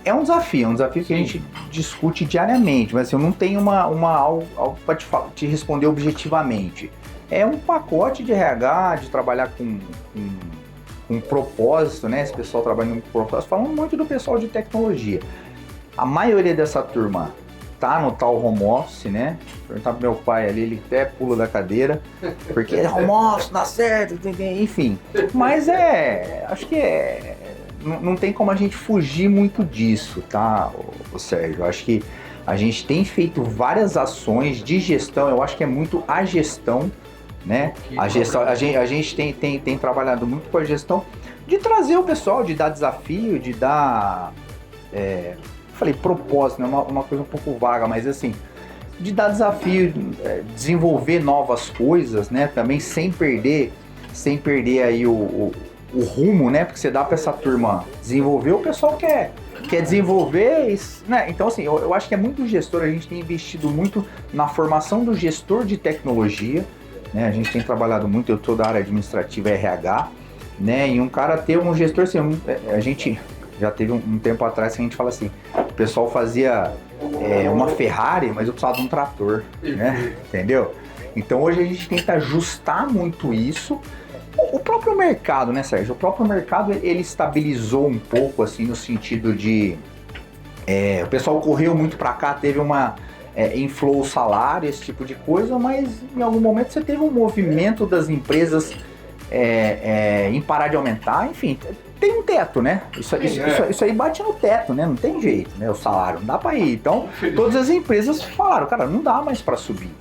é um desafio que a gente discute diariamente, mas assim, eu não tenho algo para te responder objetivamente. É um pacote de RH, de trabalhar com propósito, né? Esse pessoal trabalhando com propósito, falando muito do pessoal de tecnologia. A maioria dessa turma tá no tal home office, né? Perguntar pro meu pai ali, ele até pula da cadeira, porque home office, dá certo, enfim. Mas acho que não tem como a gente fugir muito disso, tá, Sérgio? Eu acho que a gente tem feito várias ações de gestão, eu acho que é muito a gestão, né? A gente tem trabalhado muito com a gestão de trazer o pessoal, de dar desafio, de dar... falei propósito, né? Uma coisa um pouco vaga, mas assim, de dar desafio, desenvolver novas coisas, né? Também sem perder aí o rumo, né? Porque você dá para essa turma desenvolver, o pessoal quer desenvolver, né? Então assim, eu acho que é muito gestor, a gente tem investido muito na formação do gestor de tecnologia, né? A gente tem trabalhado muito, eu sou da área administrativa RH, né? E um cara ter um gestor, assim, a gente já teve um tempo atrás que a gente fala assim, o pessoal fazia uma Ferrari, mas eu precisava de um trator, né? Entendeu? Então hoje a gente tenta ajustar muito isso. O próprio mercado, né, Sérgio? O próprio mercado, ele estabilizou um pouco, assim, no sentido de... o pessoal correu muito para cá, teve inflou o salário, esse tipo de coisa, mas em algum momento você teve um movimento das empresas em parar de aumentar, enfim... tem um teto, né? Isso aí bate no teto, né? Não tem jeito, né? O salário não dá para ir. Então, todas as empresas falaram, cara, não dá mais para subir.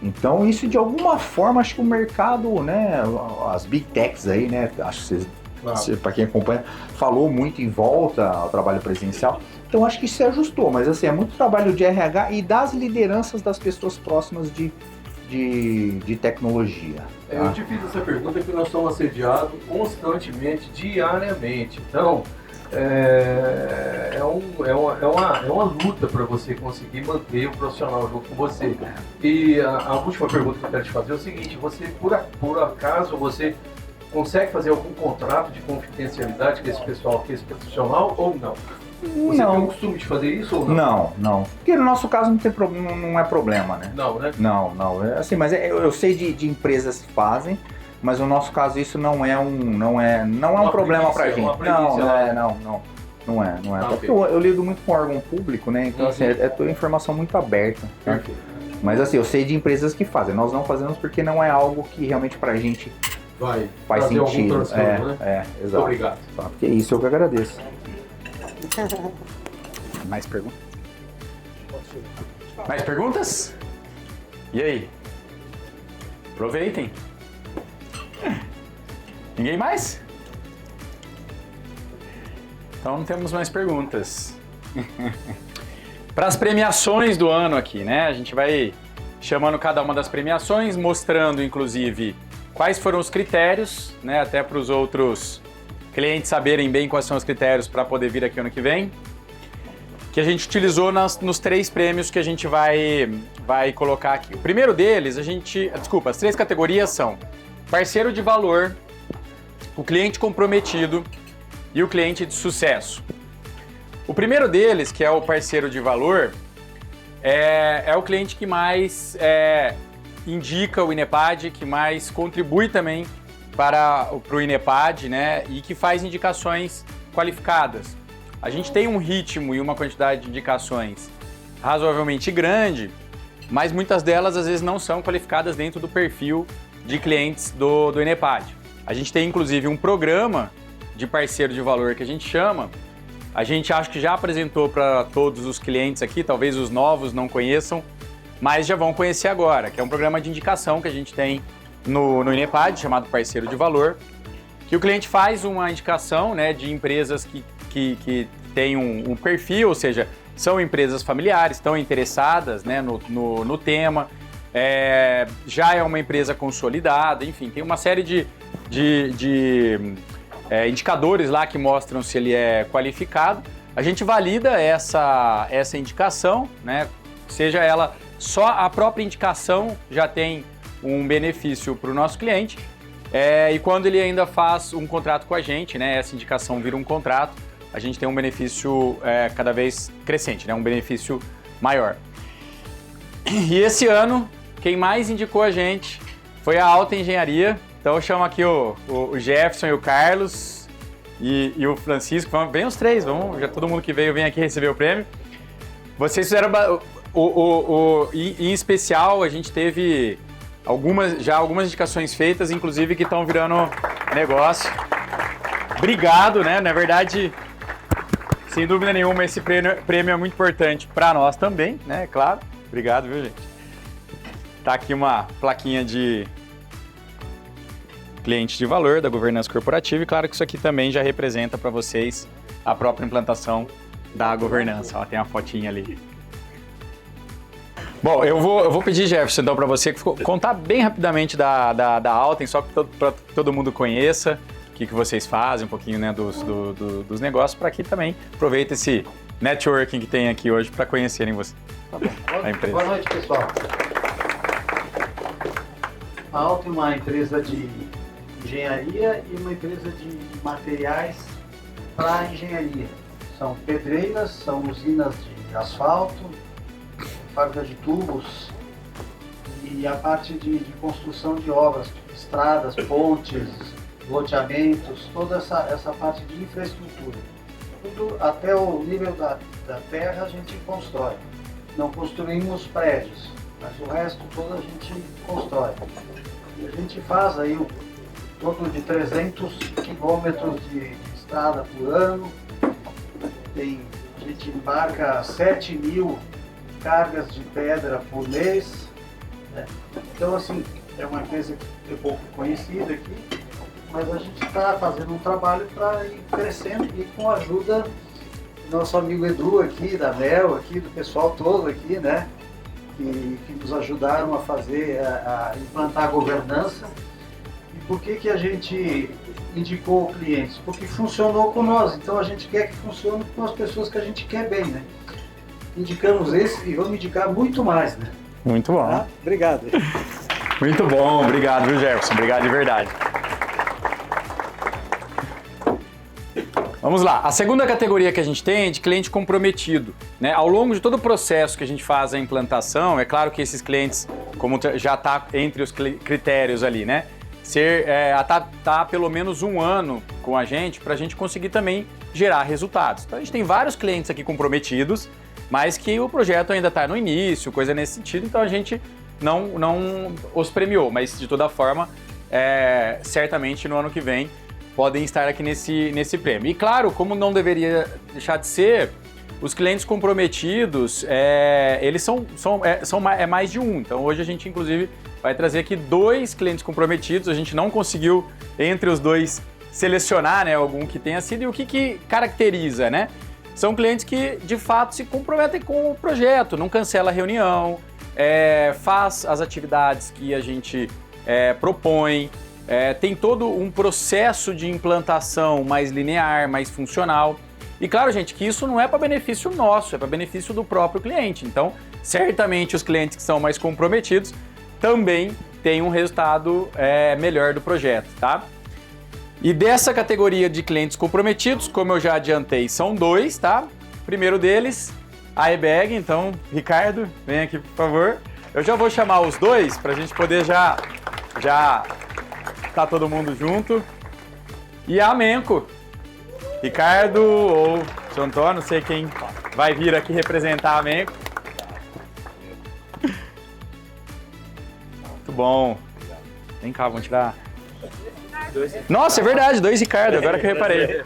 Então, isso de alguma forma, acho que o mercado, né? As big techs aí, né? Acho que vocês, para quem acompanha, falou muito em volta ao trabalho presencial. Então, acho que isso se ajustou. Mas, assim, é muito trabalho de RH e das lideranças das pessoas próximas de tecnologia. Tá? Eu te fiz essa pergunta porque nós somos assediados constantemente, diariamente. Então, é uma luta para você conseguir manter o profissional junto com você. E a última pergunta que eu quero te fazer é o seguinte: você, por acaso, você consegue fazer algum contrato de confidencialidade com esse pessoal, com esse profissional ou não? Você tem o costume de fazer isso ou não? Não. Porque no nosso caso não tem problema, não é problema, né? Não, né? Não. Assim, mas eu sei de empresas que fazem, mas no nosso caso isso não é um problema pra gente. Não é. Até porque eu lido muito com órgão público, né? Então, assim, é toda informação muito aberta. Tá? Perfeito. Mas assim, eu sei de empresas que fazem. Nós não fazemos porque não é algo que realmente pra gente faz sentido. Né? Exato. Muito obrigado. Tá? Porque isso eu que agradeço. Mais perguntas? Mais perguntas? E aí? Aproveitem. Ninguém mais? Então não temos mais perguntas. Para as premiações do ano aqui, né? A gente vai chamando cada uma das premiações, mostrando inclusive quais foram os critérios, né? Até para os outros clientes saberem bem quais são os critérios para poder vir aqui ano que vem. Que a gente utilizou nos 3 prêmios que a gente vai colocar aqui. O primeiro deles, as 3 categorias são parceiro de valor, o cliente comprometido e o cliente de sucesso. O primeiro deles, que é o parceiro de valor, é o cliente que mais indica o Inepad, que mais contribui também para o Inepad, né, e que faz indicações qualificadas. A gente tem um ritmo e uma quantidade de indicações razoavelmente grande, mas muitas delas às vezes não são qualificadas dentro do perfil de clientes do Inepad. A gente tem inclusive um programa de parceiro de valor que a gente chama. A gente acho que já apresentou para todos os clientes aqui, talvez os novos não conheçam, mas já vão conhecer agora, que é um programa de indicação que a gente tem no Inepad, chamado Parceiro de Valor, que o cliente faz uma indicação, né, de empresas que têm um perfil, ou seja, são empresas familiares, estão interessadas, né, no tema, já é uma empresa consolidada, enfim, tem uma série de indicadores lá que mostram se ele é qualificado. A gente valida essa indicação, né, seja ela só a própria indicação já tem um benefício para o nosso cliente, e quando ele ainda faz um contrato com a gente, né, essa indicação vira um contrato, a gente tem um benefício cada vez crescente, né, um benefício maior. E esse ano, quem mais indicou a gente foi a Alta Engenharia. Então eu chamo aqui o Jefferson e o Carlos e o Francisco, vem os 3, já todo mundo que veio vem aqui receber o prêmio. Vocês fizeram, em especial, a gente teve algumas indicações feitas, inclusive que estão virando negócio. Obrigado, né? Na verdade, sem dúvida nenhuma, esse prêmio é muito importante para nós também, né? Claro. Obrigado, viu, gente? Tá aqui uma plaquinha de cliente de valor da governança corporativa e claro que isso aqui também já representa para vocês a própria implantação da governança. Ó, tem a fotinha ali. Bom, eu vou pedir, Jefferson, então, para você contar bem rapidamente da Alten, só para todo mundo conheça o que vocês fazem, um pouquinho, né, dos negócios, para que também aproveite esse networking que tem aqui hoje para conhecerem você. Tá bom. A empresa. Boa noite, pessoal. A Alten é uma empresa de engenharia e uma empresa de materiais para engenharia. São pedreiras, são usinas de asfalto, fábricas de tubos e a parte de construção de obras, estradas, pontes, loteamentos, toda essa parte de infraestrutura. Tudo até o nível da terra a gente constrói. Não construímos prédios, mas o resto todo a gente constrói. E a gente faz aí um torno de 300 quilômetros de estrada por ano. A gente embarca 7.000 cargas de pedra por mês, né? Então, assim, é uma empresa que é pouco conhecida aqui, mas a gente está fazendo um trabalho para ir crescendo e com a ajuda do nosso amigo Edu aqui, da Mel aqui, do pessoal todo aqui, né? Que nos ajudaram a fazer, a implantar a governança. E por que a gente indicou clientes? Porque funcionou com nós, então a gente quer que funcione com as pessoas que a gente quer bem, né? Indicamos esse e vamos indicar muito mais, né? Muito bom. Tá? Obrigado. Muito bom, obrigado, viu, Jefferson? Obrigado de verdade. Vamos lá. A segunda categoria que a gente tem é de cliente comprometido, né? Ao longo de todo o processo que a gente faz a implantação, é claro que esses clientes, como já está entre os critérios ali, né? Tá pelo menos um ano com a gente para a gente conseguir também gerar resultados. Então a gente tem vários clientes aqui comprometidos, mas que o projeto ainda está no início, coisa nesse sentido, então a gente não os premiou, mas de toda forma, certamente no ano que vem podem estar aqui nesse prêmio. E claro, como não deveria deixar de ser, os clientes comprometidos, eles são mais de um. Então hoje a gente inclusive vai trazer aqui 2 clientes comprometidos. A gente não conseguiu entre os 2 selecionar, né, algum que tenha sido. E o que caracteriza, né? São clientes que de fato se comprometem com o projeto, não cancela a reunião, faz as atividades que a gente propõe. Tem todo um processo de implantação mais linear, mais funcional. E claro, gente, que isso não é para benefício nosso, é para benefício do próprio cliente. Então, certamente os clientes que são mais comprometidos também têm um resultado melhor do projeto, tá? E dessa categoria de clientes comprometidos, como eu já adiantei, são 2, tá? O primeiro deles, a eBag. Então, Ricardo, vem aqui, por favor. Eu já vou chamar os 2 para a gente poder já tá todo mundo junto. E a Amenco. Ricardo ou seu Antônio, não sei quem vai vir aqui representar a Amenco. Muito bom. Vem cá, vamos tirar. Nossa, é verdade, 2 Ricardo, agora que eu reparei.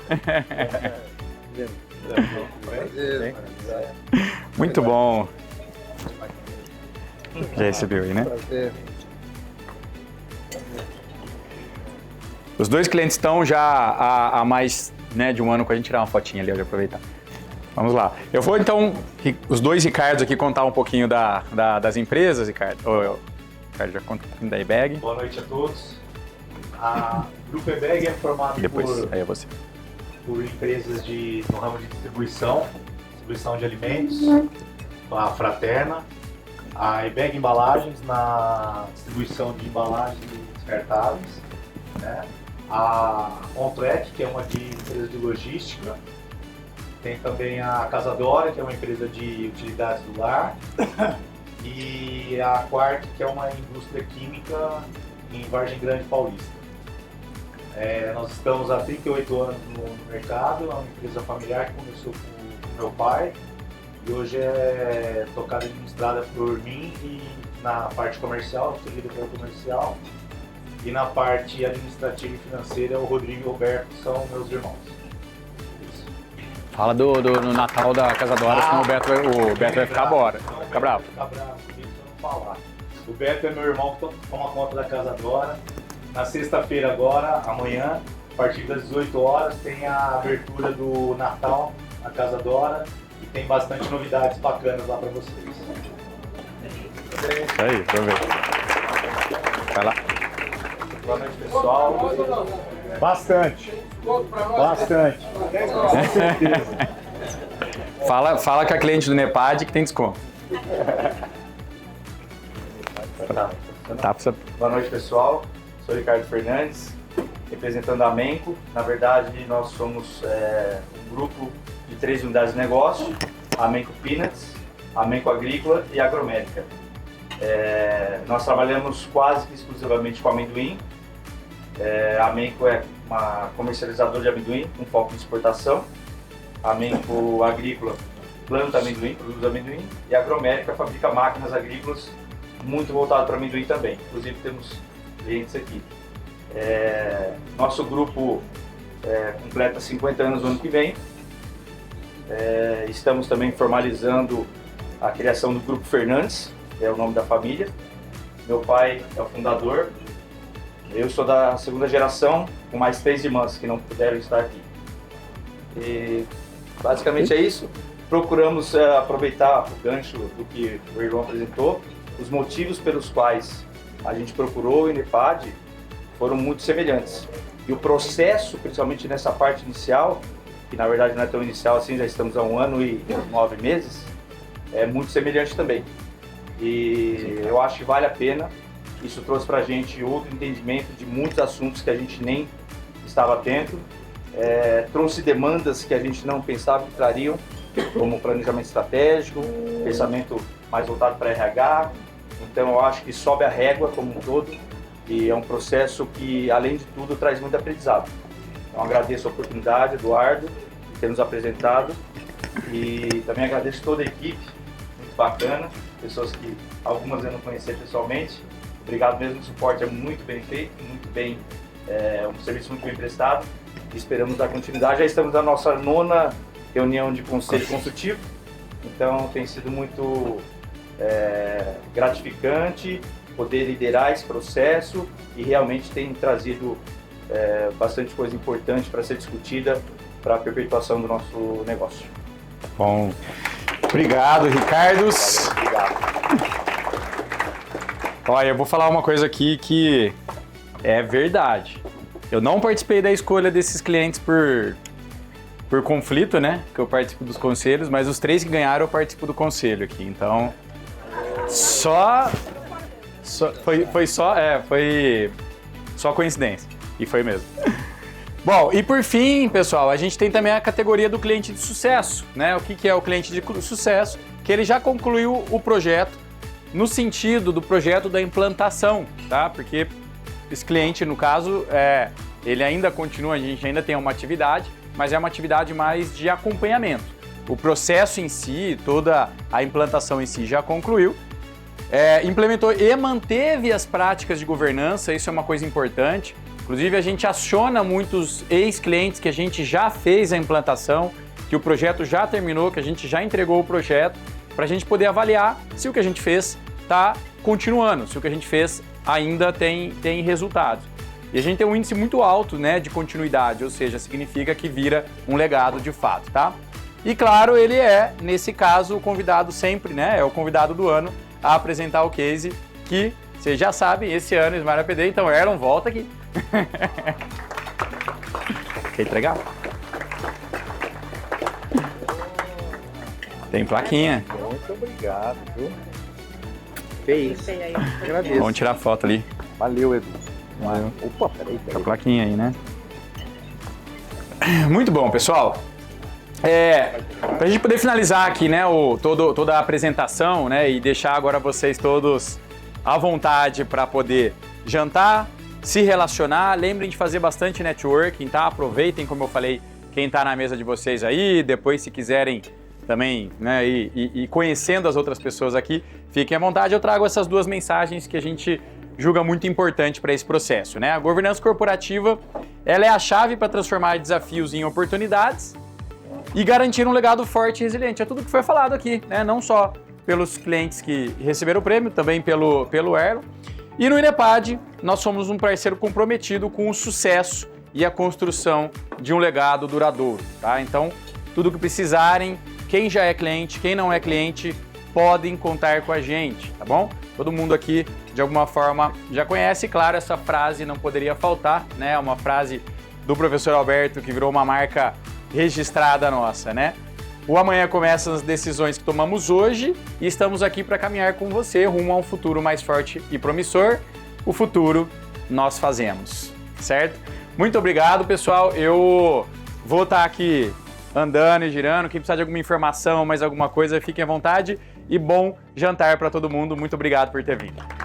Muito bom. Já recebeu aí, né? Os 2 clientes estão já há mais, né, de um ano com a gente. Tirar uma fotinha ali, eu já aproveitar. Vamos lá. Eu vou então, os 2 Ricardos aqui, contar um pouquinho das empresas, Ricardo. Ricardo já conta um pouquinho da eBag. Boa noite a todos. O Grupo eBag é formado por empresas no ramo de distribuição de alimentos, a Fraterna, a eBag Embalagens na distribuição de embalagens descartáveis, né? A Ontrack, que é uma empresa de logística, tem também a Casadora, que é uma empresa de utilidades do lar, e a Quark, que é uma indústria química em Vargem Grande Paulista. Nós estamos há 38 anos no mercado, é uma empresa familiar que começou com meu pai e hoje é tocada e administrada por mim e na parte comercial, eu sou diretor comercial, e na parte administrativa e financeira o Rodrigo e o Roberto são meus irmãos. Isso. Fala no Natal da Casadora, senão o Beto vai ficar embora. Fica bravo. Fica bravo comigo se eu não falar. O Beto é meu irmão que toma conta da Casadora. Na sexta-feira agora, amanhã, a partir das 18 horas, tem a abertura do Natal na Casadora e tem bastante novidades bacanas lá para vocês. Isso aí, aproveita. Vai lá. Boa noite, pessoal. Bastante. Com certeza. Fala com a cliente do Nepad que tem desconto. Boa noite, pessoal. Sou Ricardo Fernandes, representando a Amenco. Na verdade, nós somos um grupo de 3 unidades de negócio: a Amenco Peanuts, a Amenco Agrícola e a Agromédica. Nós trabalhamos quase que exclusivamente com amendoim. A Amenco é uma comercializadora de amendoim com foco em exportação. A Amenco Agrícola planta amendoim, produz amendoim. E a Agromédica fabrica máquinas agrícolas muito voltadas para amendoim também. Inclusive temos clientes aqui. Nosso grupo completa 50 anos no ano que vem. Estamos também formalizando a criação do Grupo Fernandes, é o nome da família. Meu pai é o fundador. Eu sou da segunda geração, com mais 3 irmãs que não puderam estar aqui. E basicamente é isso. Procuramos aproveitar o gancho do que o Irlon apresentou. Os motivos pelos quais a gente procurou o INEPAD foram muito semelhantes. E o processo, principalmente nessa parte inicial, que na verdade não é tão inicial assim, já estamos há 1 ano e 9 meses, é muito semelhante também. E eu acho que vale a pena. Isso trouxe para a gente outro entendimento de muitos assuntos que a gente nem estava atento. Trouxe demandas que a gente não pensava que trariam, como planejamento estratégico, pensamento mais voltado para RH. Então eu acho que sobe a régua como um todo e é um processo que, além de tudo, traz muito aprendizado. Então agradeço a oportunidade, Eduardo, de ter nos apresentado e também agradeço toda a equipe, muito bacana, pessoas que algumas eu não conhecia pessoalmente. Obrigado mesmo, o suporte é muito bem feito, muito bem, um serviço muito bem prestado. Esperamos dar continuidade. Já estamos na nossa 9ª reunião de conselho consultivo, então tem sido muito gratificante poder liderar esse processo e realmente tem trazido bastante coisa importante para ser discutida para a perpetuação do nosso negócio. Bom, obrigado, Ricardo. Obrigado. Olha, eu vou falar uma coisa aqui que é verdade. Eu não participei da escolha desses clientes por conflito, né? Que eu participo dos conselhos, mas os 3 que ganharam eu participo do conselho aqui. Então, foi só coincidência. E foi mesmo. Bom, e por fim, pessoal, a gente tem também a categoria do cliente de sucesso, né? O que é o cliente de sucesso? Que ele já concluiu o projeto no sentido do projeto da implantação, tá? Porque esse cliente, no caso, ele ainda continua, a gente ainda tem uma atividade, mas é uma atividade mais de acompanhamento. O processo em si, toda a implantação em si já concluiu, implementou e manteve as práticas de governança, isso é uma coisa importante. Inclusive, a gente aciona muitos ex-clientes que a gente já fez a implantação, que o projeto já terminou, que a gente já entregou o projeto, para a gente poder avaliar se o que a gente fez está continuando, se o que a gente fez ainda tem resultados. E a gente tem um índice muito alto, né, de continuidade, ou seja, significa que vira um legado de fato, tá? E claro, ele é, nesse caso, o convidado sempre, né, é o convidado do ano a apresentar o case que, vocês já sabem, esse ano Smile APD, então Erlon, volta aqui. Quer entregar? Tem plaquinha. Muito obrigado, viu? Que isso. Agradeço. Vamos tirar foto ali. Valeu, Edu. Valeu. Opa, peraí. A plaquinha aí, né? Muito bom, pessoal. Para a gente poder finalizar aqui, né, toda a apresentação, né, e deixar agora vocês todos à vontade para poder jantar, se relacionar, lembrem de fazer bastante networking, tá? Aproveitem, como eu falei, quem está na mesa de vocês aí, depois se quiserem também, né, e conhecendo as outras pessoas aqui, fiquem à vontade. Eu trago essas 2 mensagens que a gente julga muito importante para esse processo, né? A governança corporativa, ela é a chave para transformar desafios em oportunidades e garantir um legado forte e resiliente. É tudo que foi falado aqui, né? Não só pelos clientes que receberam o prêmio, também pelo Erlon. E no INEPAD, nós somos um parceiro comprometido com o sucesso e a construção de um legado duradouro, tá? Então, tudo que precisarem, quem já é cliente, quem não é cliente, podem contar com a gente, tá bom? Todo mundo aqui, de alguma forma, já conhece. Claro, essa frase não poderia faltar, né? É uma frase do professor Alberto que virou uma marca registrada nossa, né? O amanhã começa as decisões que tomamos hoje e estamos aqui para caminhar com você rumo a um futuro mais forte e promissor. O futuro nós fazemos, certo? Muito obrigado, pessoal. Eu vou estar aqui andando e girando. Quem precisar de alguma informação, mais alguma coisa, fiquem à vontade. E bom jantar para todo mundo. Muito obrigado por ter vindo.